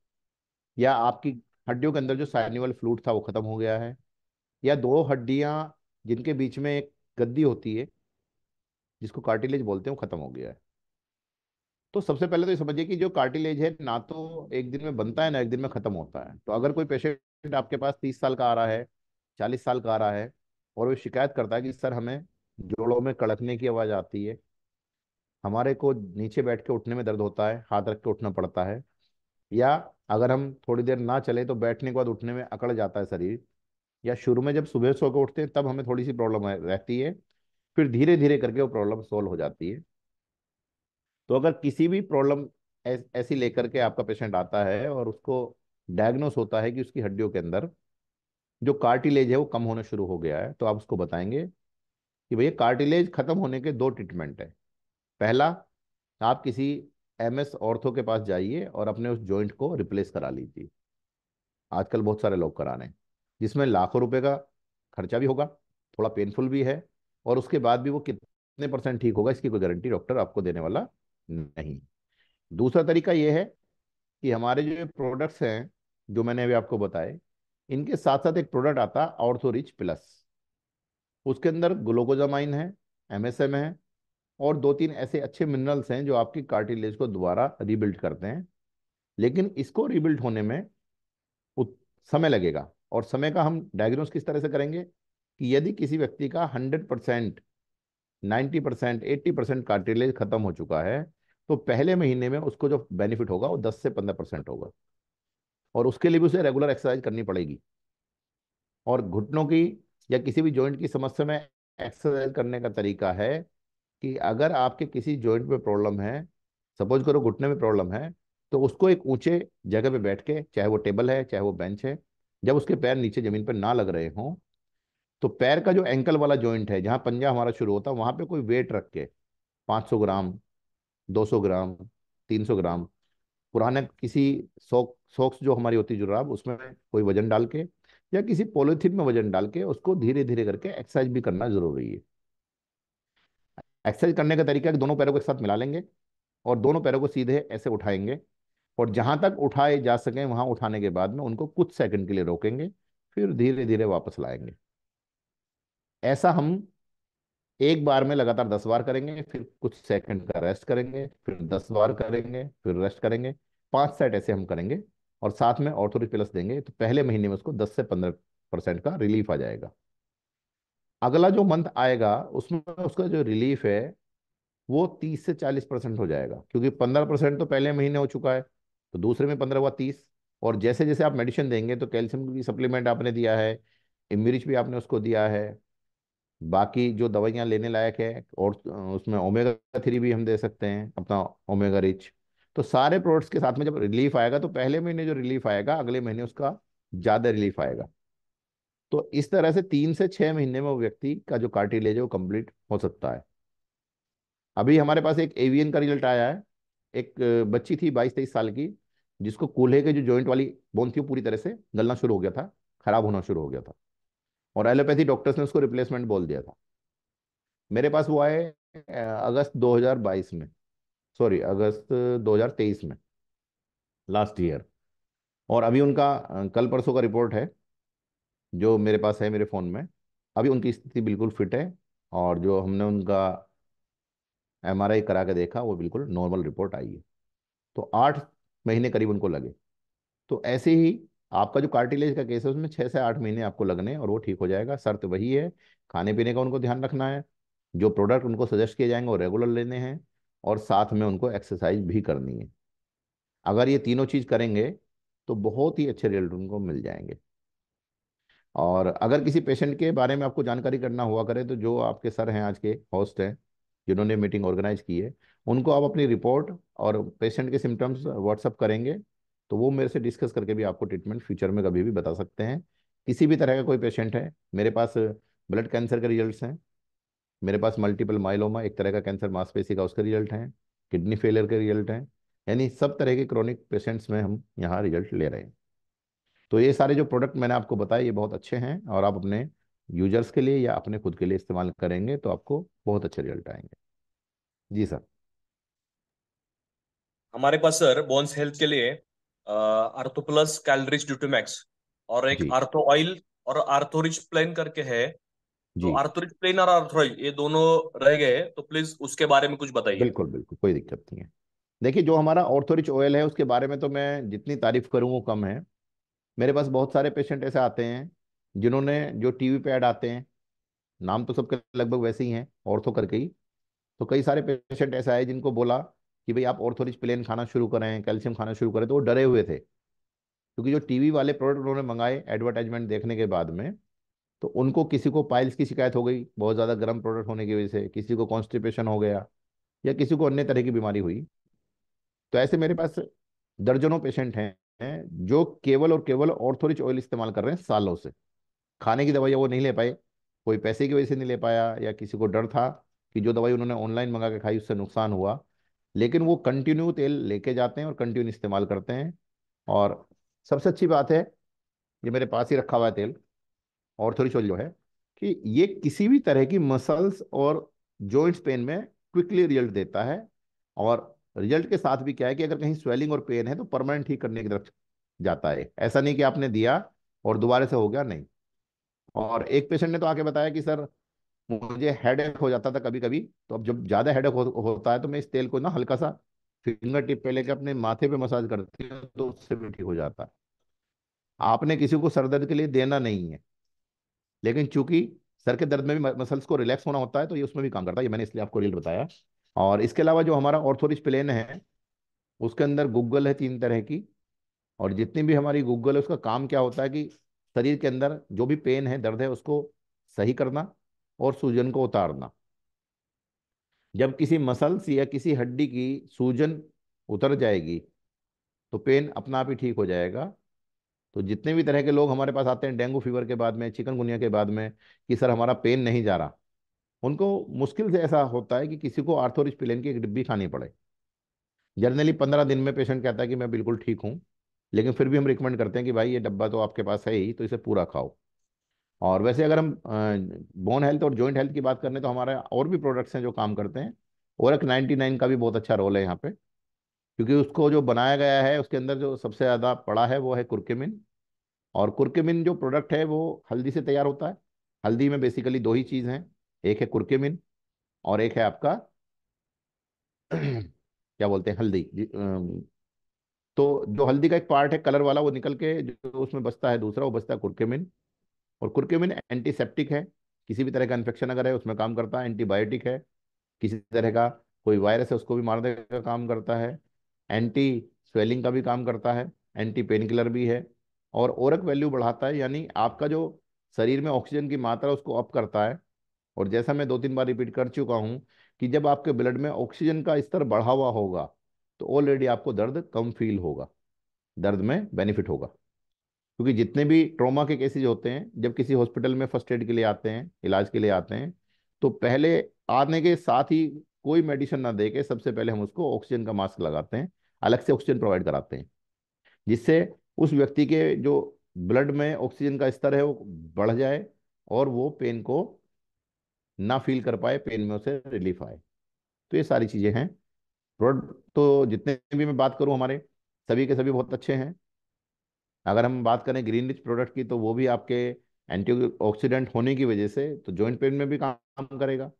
या आपकी हड्डियों के अंदर जो साइनोवियल फ्लूइड था वो खत्म हो गया है, या दो हड्डियां जिनके बीच में एक गद्दी होती है जिसको कार्टिलेज बोलते हैं वो खत्म हो गया है। तो सबसे पहले तो ये समझिए कि जो कार्टिलेज है ना तो एक दिन में बनता है ना एक दिन में खत्म होता है। तो अगर कोई पेशेंट आपके पास 30 साल का आ रहा है, 40 साल का आ रहा है, और वो शिकायत करता है कि सर हमें जोड़ों में कड़कने की आवाज़ आती है, हमारे को नीचे बैठ के उठने में दर्द होता है, हाथ रख के उठना पड़ता है, या अगर हम थोड़ी देर ना चले तो बैठने के बाद उठने में अकड़ जाता है शरीर, या शुरू में जब सुबह सो के उठते हैं तब हमें थोड़ी सी प्रॉब्लम रहती है, फिर धीरे धीरे करके वो प्रॉब्लम सोल्व हो जाती है। तो अगर किसी भी प्रॉब्लम ऐसी लेकर के आपका पेशेंट आता है और उसको डायग्नोस होता है कि उसकी हड्डियों के अंदर जो कार्टिलेज है वो कम होना शुरू हो गया है, तो आप उसको बताएंगे कि भैया कार्टिलेज खत्म होने के दो ट्रीटमेंट है। पहला, आप किसी एमएस ऑर्थो के पास जाइए और अपने उस जॉइंट को रिप्लेस करा लीजिए। आजकल बहुत सारे लोग करा रहे हैं, जिसमें लाखों रुपए का खर्चा भी होगा, थोड़ा पेनफुल भी है, और उसके बाद भी वो कितने परसेंट ठीक होगा इसकी कोई गारंटी डॉक्टर आपको देने वाला नहीं। दूसरा तरीका ये है कि हमारे जो प्रोडक्ट्स हैं जो मैंने अभी आपको बताए, इनके साथ साथ एक प्रोडक्ट आता है ऑर्थो रिच प्लस। उसके अंदर ग्लूकोजामाइन है, एमएसएम है, और दो तीन ऐसे अच्छे मिनरल्स हैं जो आपकी कार्टिलेज को दोबारा रीबिल्ड करते हैं। लेकिन इसको रीबिल्ड होने में समय लगेगा, और समय का हम डायग्नोस किस तरह से करेंगे कि यदि किसी व्यक्ति का 100%, 90%, 80% कार्टिलेज खत्म हो चुका है तो पहले महीने में उसको जो बेनिफिट होगा वो 10 से 15% होगा, और उसके लिए भी उसे रेगुलर एक्सरसाइज करनी पड़ेगी। और घुटनों की या किसी भी जॉइंट की समस्या में एक्सरसाइज करने का तरीका है कि अगर आपके किसी जॉइंट में प्रॉब्लम है, सपोज करो घुटने में प्रॉब्लम है, तो उसको एक ऊंचे जगह पे बैठ के, चाहे वो टेबल है चाहे वो बेंच है, जब उसके पैर नीचे जमीन पर ना लग रहे हों, तो पैर का जो एंकल वाला जॉइंट है जहां पंजा हमारा शुरू होता है वहां पे कोई वेट रख के 500 ग्राम, 200 ग्राम, 300 ग्राम, पुराने किसी सॉक्स जो हमारी होती जुराब उसमें कोई वजन डाल के, या किसी पॉलिथीन में वजन डाल के उसको धीरे धीरे करके एक्सरसाइज भी करना जरूरी है। एक्सरसाइज करने का तरीका है कि दोनों पैरों को एक साथ मिला लेंगे और दोनों पैरों को सीधे ऐसे उठाएंगे, और जहां तक उठाए जा सकें वहां उठाने के बाद में उनको कुछ सेकंड के लिए रोकेंगे, फिर धीरे धीरे वापस लाएंगे। ऐसा हम एक बार में लगातार 10 बार करेंगे, फिर कुछ सेकंड का रेस्ट करेंगे, फिर 10 बार करेंगे, फिर रेस्ट करेंगे। 5 सेट ऐसे हम करेंगे, और साथ में ऑर्थोरिच प्लस देंगे, तो पहले महीने में उसको 10 से 15% का रिलीफ आ जाएगा। अगला जो मंथ आएगा उसमें उसका जो रिलीफ है वो 30 से 40% हो जाएगा, क्योंकि 15% तो पहले महीने हो चुका है, तो दूसरे में 15 हुआ 30। और जैसे जैसे आप मेडिसिन देंगे, तो कैल्शियम की सप्लीमेंट आपने दिया है, इम्यूरिच भी आपने उसको दिया है, बाकी जो दवाइयाँ लेने लायक है, और उसमें ओमेगा 3 भी हम दे सकते हैं अपना, ओमेगा रिच। तो सारे प्रोडक्ट्स के साथ में जब रिलीफ आएगा तो पहले महीने जो रिलीफ आएगा अगले महीने उसका ज़्यादा रिलीफ आएगा। तो इस तरह से 3 से 6 महीने में वो व्यक्ति का जो कार्टिलेज है वो कंप्लीट हो सकता है। अभी हमारे पास एक एवियन का रिजल्ट आया है। एक बच्ची थी 22-23 साल की, जिसको कूल्हे के जो जॉइंट वाली बोन थी वो पूरी तरह से गलना शुरू हो गया था, खराब होना शुरू हो गया था। और एलोपैथी डॉक्टर्स ने उसको रिप्लेसमेंट बोल दिया था। मेरे पास वो आए अगस्त 2022 में, सॉरी अगस्त 2023 में, लास्ट ईयर। और अभी उनका कल परसों का रिपोर्ट है जो मेरे पास है मेरे फ़ोन में। अभी उनकी स्थिति बिल्कुल फिट है, और जो हमने उनका एमआरआई करा के देखा वो बिल्कुल नॉर्मल रिपोर्ट आई है। तो 8 महीने करीब उनको लगे। तो ऐसे ही आपका जो कार्टिलेज का केस है उसमें 6 से 8 महीने आपको लगने हैं और वो ठीक हो जाएगा। शर्त वही है, खाने पीने का उनको ध्यान रखना है, जो प्रोडक्ट उनको सजेस्ट किए जाएंगे वो रेगुलर लेने हैं, और साथ में उनको एक्सरसाइज भी करनी है। अगर ये तीनों चीज़ करेंगे तो बहुत ही अच्छे रिजल्ट उनको मिल जाएंगे। और अगर किसी पेशेंट के बारे में आपको जानकारी करना हुआ करे तो जो आपके सर हैं, आज के होस्ट हैं जिन्होंने मीटिंग ऑर्गेनाइज की है, उनको आप अपनी रिपोर्ट और पेशेंट के सिम्टम्स व्हाट्सअप करेंगे तो वो मेरे से डिस्कस करके भी आपको ट्रीटमेंट फ्यूचर में कभी भी बता सकते हैं। किसी भी तरह का कोई पेशेंट है, मेरे पास ब्लड कैंसर के रिजल्ट्स हैं, मेरे पास मल्टीपल माइलोमा एक तरह का कैंसर मांसपेशी का उसके रिजल्ट हैं, किडनी फेलियर के रिजल्ट हैं, यानी सब तरह के क्रोनिक पेशेंट्स में हम यहाँ रिजल्ट ले रहे हैं। तो ये सारे जो प्रोडक्ट मैंने आपको बताए ये बहुत अच्छे हैं, और आप अपने यूजर्स के लिए या अपने खुद के लिए इस्तेमाल करेंगे तो आपको बहुत अच्छे रिजल्ट आएंगे। जी सर। हमारे पास सर बोन्स हेल्थ के लिए आर्थो प्लस कैलरीज ड्यूटोमैक्स और एक जी आर्थो ऑयल और आर्थोरिच प्लेन करके है। तो जी आर्थोरिच प्लेन और आर्थोराइज ये दोनों रह गए, तो प्लीज उसके बारे में कुछ बताइए। बिल्कुल बिल्कुल, कोई दिक्कत नहीं है। देखिए, जो हमारा ऑर्थोरिच ऑयल है उसके बारे में तो मैं जितनी तारीफ करूँ वो कम है। मेरे पास बहुत सारे पेशेंट ऐसे आते हैं जिन्होंने, जो टीवी पे ऐड आते हैं, नाम तो सबके लगभग वैसे ही हैं, ऑर्थो करके ही। तो कई सारे पेशेंट ऐसे आए जिनको बोला कि भाई आप ऑर्थोरिच प्लेन खाना शुरू करें, कैल्शियम खाना शुरू करें, तो वो डरे हुए थे, क्योंकि जो टीवी वाले प्रोडक्ट उन्होंने मंगाए एडवर्टाइजमेंट देखने के बाद में, तो उनको किसी को पाइल्स की शिकायत हो गई बहुत ज़्यादा गर्म प्रोडक्ट होने की वजह से, किसी को कॉन्स्टिपेशन हो गया, या किसी को अन्य तरह की बीमारी हुई। तो ऐसे मेरे पास दर्जनों पेशेंट हैं जो केवल और केवल ऑर्थोरिच ऑयल इस्तेमाल कर रहे हैं सालों से। खाने की दवाइयाँ वो नहीं ले पाए, कोई पैसे की वजह से नहीं ले पाया, या किसी को डर था कि जो दवाई उन्होंने ऑनलाइन मंगा के खाई उससे नुकसान हुआ, लेकिन वो कंटिन्यू तेल लेके जाते हैं और कंटिन्यू इस्तेमाल करते हैं। और सबसे अच्छी बात है, ये मेरे पास ही रखा हुआ है तेल, ऑर्थोरिच ऑयल जो है, कि ये किसी भी तरह की मसल्स और जॉइंट्स पेन में क्विकली रिजल्ट देता है। और रिजल्ट के साथ भी क्या है कि अगर कहीं स्वेलिंग और पेन है तो परमानेंट ठीक करने की तरफ जाता है। ऐसा नहीं कि आपने दिया और दोबारा से हो गया, नहीं। और एक पेशेंट ने तो आके बताया कि सर मुझे हेडेक हो जाता था कभी कभी, तो अब जब ज़्यादा हेडेक होता है तो मैं इस तेल को ना हल्का सा फिंगर टिप पे लेके अपने माथे पे मसाज करती हूँ तो उससे भी ठीक हो जाता है। आपने किसी को सर दर्द के लिए देना नहीं है, लेकिन चूंकि सर के दर्द में भी मसल्स को रिलैक्स होना होता है तो ये उसमें भी काम करता है, ये मैंने इसलिए आपको रियल बताया। और इसके अलावा जो हमारा ऑर्थोरिच प्लेन है उसके अंदर गूगल है 3 तरह की, और जितनी भी हमारी गूगल है उसका काम क्या होता है कि शरीर के अंदर जो भी पेन है, दर्द है, उसको सही करना और सूजन को उतारना। जब किसी मसल्स या किसी हड्डी की सूजन उतर जाएगी तो पेन अपना आप ही ठीक हो जाएगा। तो जितने भी तरह के लोग हमारे पास आते हैं डेंगू फीवर के बाद में, चिकनगुनिया के बाद में, कि सर हमारा पेन नहीं जा रहा, उनको मुश्किल से ऐसा होता है कि किसी को आर्थोरिस्पिलिन की एक डिब्बी खानी पड़े। जनरली 15 दिन में पेशेंट कहता है कि मैं बिल्कुल ठीक हूँ, लेकिन फिर भी हम रिकमेंड करते हैं कि भाई ये डब्बा तो आपके पास है ही, तो इसे पूरा खाओ। और वैसे अगर हम बोन हेल्थ और जॉइंट हेल्थ की बात करें तो हमारे और भी प्रोडक्ट्स हैं जो काम करते हैं। ओरक 99 का भी बहुत अच्छा रोल है यहाँ पे, क्योंकि उसको जो बनाया गया है उसके अंदर जो सबसे ज़्यादा पड़ा है वो है कुर्क्यूमिन। और कुर्क्यूमिन जो प्रोडक्ट है वो हल्दी से तैयार होता है। हल्दी में बेसिकली 2 ही चीज़ हैं, एक है कुर्क्यूमिन और एक है आपका क्या बोलते हैं, हल्दी तो जो हल्दी का एक पार्ट है कलर वाला वो निकल के जो उसमें बचता है दूसरा, वो बचता है कुर्क्यूमिन। और कुर्क्यूमिन एंटीसेप्टिक है, किसी भी तरह का इन्फेक्शन अगर है उसमें काम करता है। एंटीबायोटिक है, किसी तरह का कोई वायरस है उसको भी मारने का काम करता है। एंटी स्वेलिंग का भी काम करता है, एंटी पेन किलर भी है। और ओरक वैल्यू बढ़ाता है, यानी आपका जो शरीर में ऑक्सीजन की मात्रा उसको अप करता है। और जैसा मैं 2-3 बार रिपीट कर चुका हूँ कि जब आपके ब्लड में ऑक्सीजन का स्तर बढ़ा हुआ होगा तो ऑलरेडी आपको दर्द कम फील होगा, दर्द में बेनिफिट होगा। क्योंकि जितने भी ट्रॉमा के केसेज होते हैं, जब किसी हॉस्पिटल में फर्स्ट एड के लिए आते हैं, इलाज के लिए आते हैं, तो पहले आने के साथ ही कोई मेडिसिन ना दे के सबसे पहले हम उसको ऑक्सीजन का मास्क लगाते हैं, अलग से ऑक्सीजन प्रोवाइड कराते हैं, जिससे उस व्यक्ति के जो ब्लड में ऑक्सीजन का स्तर है वो बढ़ जाए और वो पेन को ना फील कर पाए, पेन में उसे रिलीफ आए। तो ये सारी चीजें हैं। प्रोडक्ट तो जितने भी मैं बात करूं हमारे, सभी के सभी बहुत अच्छे हैं। अगर हम बात करें ग्रीन रिच प्रोडक्ट की, तो वो भी आपके एंटीऑक्सीडेंट होने की वजह से तो जॉइंट पेन में भी काम करेगा।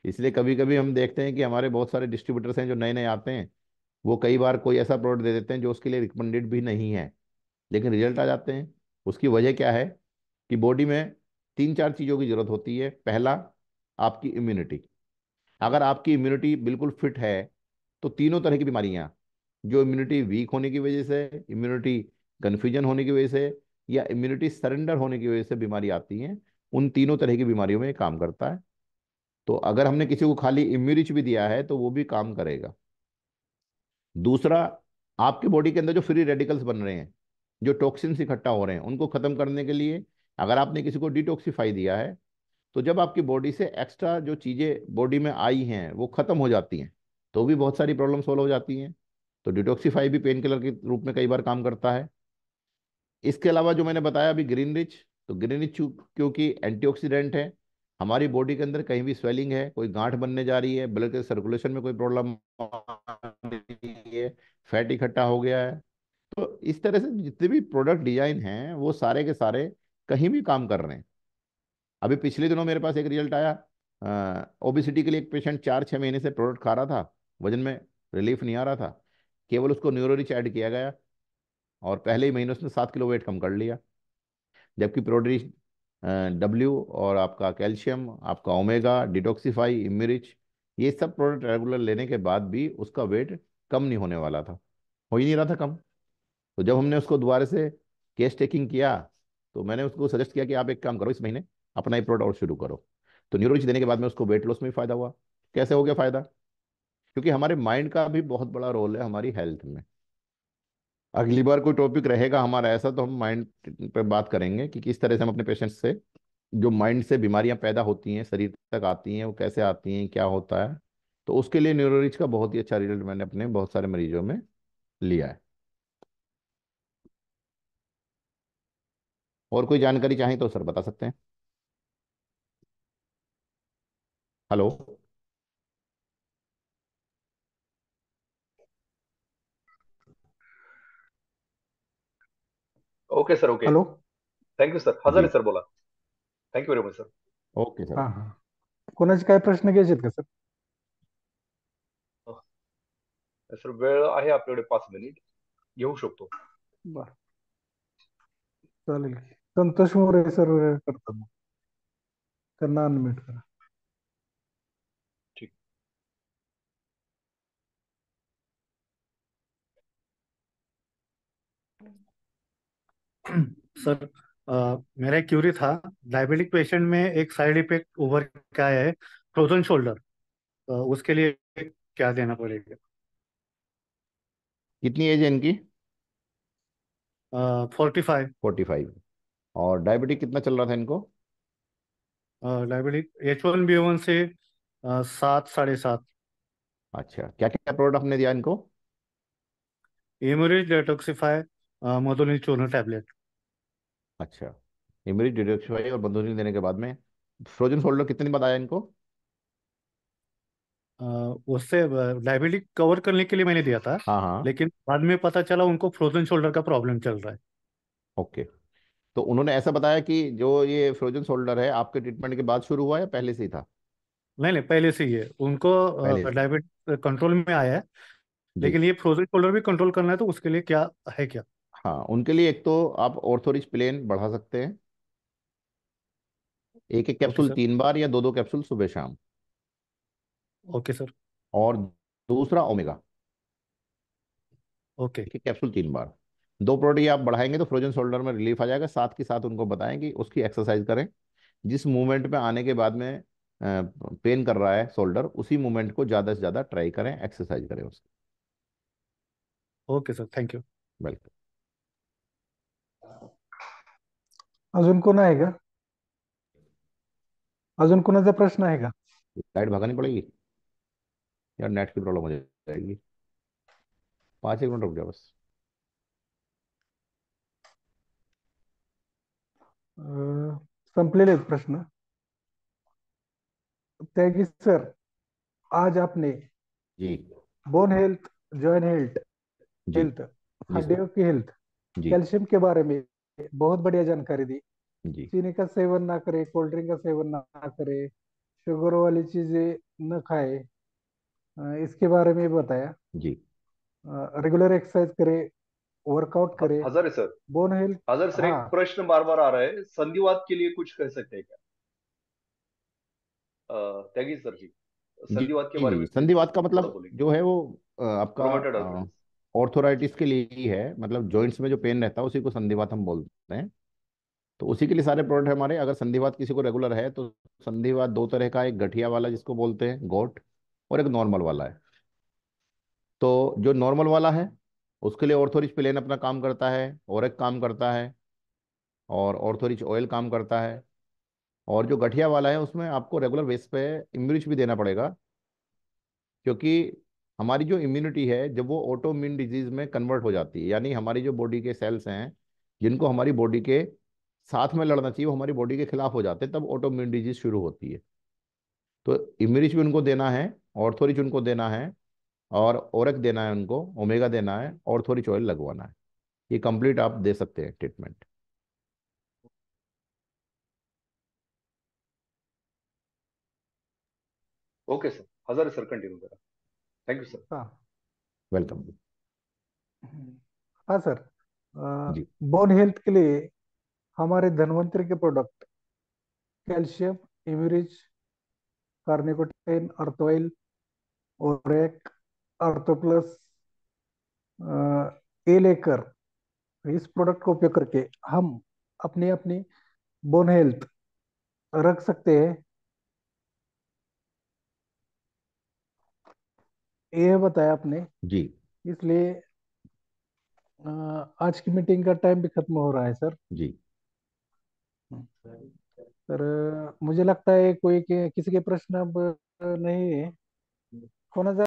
इसलिए कभी कभी हम देखते हैं कि हमारे बहुत सारे डिस्ट्रीब्यूटर्स हैं जो नए नए आते हैं, वो कई बार कोई ऐसा प्रोडक्ट दे देते हैं जो उसके लिए रिकमेंडेड भी नहीं है, लेकिन रिजल्ट आ जाते हैं। उसकी वजह क्या है कि बॉडी में तीन चार चीज़ों की जरूरत होती है। पहला, आपकी इम्यूनिटी। अगर आपकी इम्यूनिटी बिल्कुल फिट है, तो तीनों तरह की बीमारियां, जो इम्यूनिटी वीक होने की वजह से, इम्यूनिटी कन्फ्यूजन होने की वजह से, या इम्यूनिटी सरेंडर होने की वजह से बीमारी आती हैं, उन तीनों तरह की बीमारियों में ये काम करता है। तो अगर हमने किसी को खाली इम्यूनिच भी दिया है तो वो भी काम करेगा। दूसरा, आपके बॉडी के अंदर जो फ्री रेडिकल्स बन रहे हैं, जो टॉक्सिन्स इकट्ठा हो रहे हैं, उनको खत्म करने के लिए अगर आपने किसी को डिटॉक्सिफाई दिया है, तो जब आपकी बॉडी से एक्स्ट्रा जो चीजें बॉडी में आई हैं वो खत्म हो जाती हैं, तो भी बहुत सारी प्रॉब्लम सोल्व हो जाती हैं। तो डिटॉक्सिफाई भी पेन किलर के रूप में कई बार काम करता है। इसके अलावा जो मैंने बताया अभी ग्रीन रिच, तो ग्रीन रिच क्योंकि एंटीऑक्सीडेंट है, हमारी बॉडी के अंदर कहीं भी स्वेलिंग है, कोई गांठ बनने जा रही है, ब्लड के सर्कुलेशन में कोई प्रॉब्लम है, फैट इकट्ठा हो गया है, तो इस तरह से जितने भी प्रोडक्ट डिजाइन हैं वो सारे के सारे कहीं भी काम कर रहे हैं। अभी पिछले दिनों मेरे पास एक रिजल्ट आया, ओबिसिटी के लिए एक पेशेंट 4-6 महीने से प्रोडक्ट खा रहा था, वजन में रिलीफ नहीं आ रहा था, केवल उसको न्यूरोरिच ऐड किया गया और पहले ही महीने उसने 7 किलो वेट कम कर लिया। जबकि प्रोड्रीज, डब्ल्यू और आपका कैल्शियम, आपका ओमेगा, डिटॉक्सिफाई, इम्यूरिच, ये सब प्रोडक्ट रेगुलर लेने के बाद भी उसका वेट कम नहीं होने वाला था, हो ही नहीं रहा था कम। तो जब हमने उसको दोबारा से केस टेकिंग किया, तो मैंने उसको सजेस्ट किया कि आप एक काम करो, इस महीने अपना ही प्रोडक्ट और शुरू करो। तो न्यूरोलॉजी देने के बाद में उसको वेट लॉस में भी फायदा हुआ। कैसे हो गया फायदा? क्योंकि हमारे माइंड का भी बहुत बड़ा रोल है हमारी हेल्थ में। अगली बार कोई टॉपिक रहेगा हमारा ऐसा, तो हम माइंड पे बात करेंगे कि किस तरह से हम अपने पेशेंट्स से, जो माइंड से बीमारियां पैदा होती हैं शरीर तक आती हैं, वो कैसे आती हैं, क्या होता है। तो उसके लिए न्यूरोलॉजी का बहुत ही अच्छा रिजल्ट मैंने अपने बहुत सारे मरीजों में लिया है। और कोई जानकारी चाहें तो सर बता सकते हैं। Hello. Okay sir, okay. Hello. Thank you sir. Hazare ji. Sir बोला. Thank you very much sir. Okay sir. हां हां. कोणाचे काय प्रश्न घ्यायचेत का सर? सर वेळ आहे आपल्याकडे 5 मिनिट. घेऊ शकतो. बरं, चालेल की. संतोष मोरे सर करतात मग. त्यांना अनम्यूट करा. ठीक. सर, मेरा एक क्यूरी था। डायबिटिक पेशेंट में एक साइड इफेक्ट उभर के आया है, फ्रोजन शोल्डर। उसके लिए क्या देना पड़ेगा? कितनी एज है इनकी? 45। 45। और डायबिटिक कितना चल रहा था इनको? डायबिटिक H1B1 से 7, 7.5। अच्छा, क्या क्या प्रोडक्ट आपने दिया इनको? इम्यूरिज डेटॉक्सिफाई, मधुलिन चूर्ण टैबलेट। अच्छा, इमरी डिडॉक्सिफाई और बंदूनी देने के बाद में फ्रोजन शोल्डर कितने दिन बाद आया इनको? उससे डायबिटिक कवर करने के लिए मैंने दिया था, हाँ हाँ। लेकिन बाद में पता चला उनको फ्रोजन शोल्डर का प्रॉब्लम चल रहा है। ओके। तो उन्होंने ऐसा बताया कि जो ये फ्रोजन शोल्डर है आपके ट्रीटमेंट के बाद शुरू हुआ या पहले से ही था? नहीं नहीं, पहले से ही है उनको। पहले से। डायबिटिक कंट्रोल में आया है, जी। लेकिन ये फ्रोजन शोल्डर भी कंट्रोल करना है, तो उसके लिए क्या है क्या? हाँ, उनके लिए एक तो आप ऑर्थोरिच प्लेन बढ़ा सकते हैं, एक एक ओके कैप्सूल सर। 3 बार या दो दो कैप्सूल सुबह शाम। Okay sir. और दूसरा ओमेगा, ओके। एक एक कैप्सूल 3 बार। दो प्रोडक्ट ये आप बढ़ाएंगे तो फ्रोजन शोल्डर में रिलीफ आ जाएगा। साथ के साथ उनको बताएं कि उसकी एक्सरसाइज करें, जिस मूवमेंट में आने के बाद में पेन कर रहा है शोल्डर, उसी मूवमेंट को ज़्यादा से ज़्यादा ट्राई करें, एक्सरसाइज करें उसकी। Okay sir, thank you. Welcome. अजून कोण आहे का? अजून कोणाचा प्रश्न आहे का? लाइट भगानी पड़ेगी यार, नेट की प्रॉब्लम हो जाएगी। 5 एक मिनट रुक जाओ बस। अं, संपलेले आहेत प्रश्न. त्यागी सर, आज आपने जी बोन हेल्थ, जॉइंट हेल्थ, जी हेल्थ, जी सर। हड्डियों की हेल्थ, जी कैल्शियम के बारे में बहुत बढ़िया जानकारी दी. जी चीनी का सेवन ना करे, कोल्ड ड्रिंक का सेवन ना करे, शुगर वाली चीजें न खाए, इसके बारे में बताया. जी रेगुलर एक्सरसाइज करे, वर्कआउट करे, Hazare sir, bone health. Hazare sir, हाँ. एक प्रश्न बार बार आ रहा है, संधिवात के लिए कुछ कह सकते हैं क्या? त्यागी सर जी, जी संधिवात के बारे जी में प्लीज संधिवात का थोड़ा मतलब बोलेंगे? जो है वो आपका रोमेटोड आर्थराइटिस। ऑर्थोराइटिस के लिए ही है, मतलब जॉइंट्स में जो पेन रहता है उसी को संधिवात हम बोलते हैं। तो उसी के लिए सारे प्रोडक्ट है हमारे। अगर संधिवात किसी को रेगुलर है तो संधिवात दो तरह का है, एक गठिया वाला जिसको बोलते हैं गोट, और एक नॉर्मल वाला है। तो जो नॉर्मल वाला है उसके लिए ऑर्थोरिच प्लेन अपना काम करता है, और एक काम करता है, और ऑर्थोरिच ऑयल काम करता है। और जो गठिया वाला है उसमें आपको रेगुलर बेस पे इम्यूनिच भी देना पड़ेगा, क्योंकि हमारी जो इम्यूनिटी है जब वो ऑटो इम्यून डिजीज में कन्वर्ट हो जाती है, यानी हमारी जो बॉडी के सेल्स हैं जिनको हमारी बॉडी के साथ में लड़ना चाहिए वो हमारी बॉडी के खिलाफ हो जाते हैं, तब ऑटो इम्यून डिजीज शुरू होती है। तो इम्यूनिच भी उनको देना है, ऑर्थोरिच उनको देना है, और ओरक देना है उनको, ओमेगा देना है, ऑर्थोरिच ऑयल लगवाना है। ये कंप्लीट आप दे सकते हैं treatment. Okay sir, Hazare sir continue करा. Thank you sir. हाँ. वेलकम। हाँ सर. जी बोन हेल्थ के लिए हमारे धन्वंतरी के प्रोडक्ट कैल्शियम, इम्यूरिच, कार्निकोटेन, अर्थोइल, ओरेक, अर्थोप्लस, ए लेकर, इस प्रोडक्ट का उपयोग करके हम अपनी अपनी बोन हेल्थ रख सकते हैं. ये बताया आपने. जी इसलिए आज की मीटिंग का टाइम भी खत्म हो रहा है सर. जी सर, मुझे लगता है कोई किसी के प्रश्न अब नहीं है. होना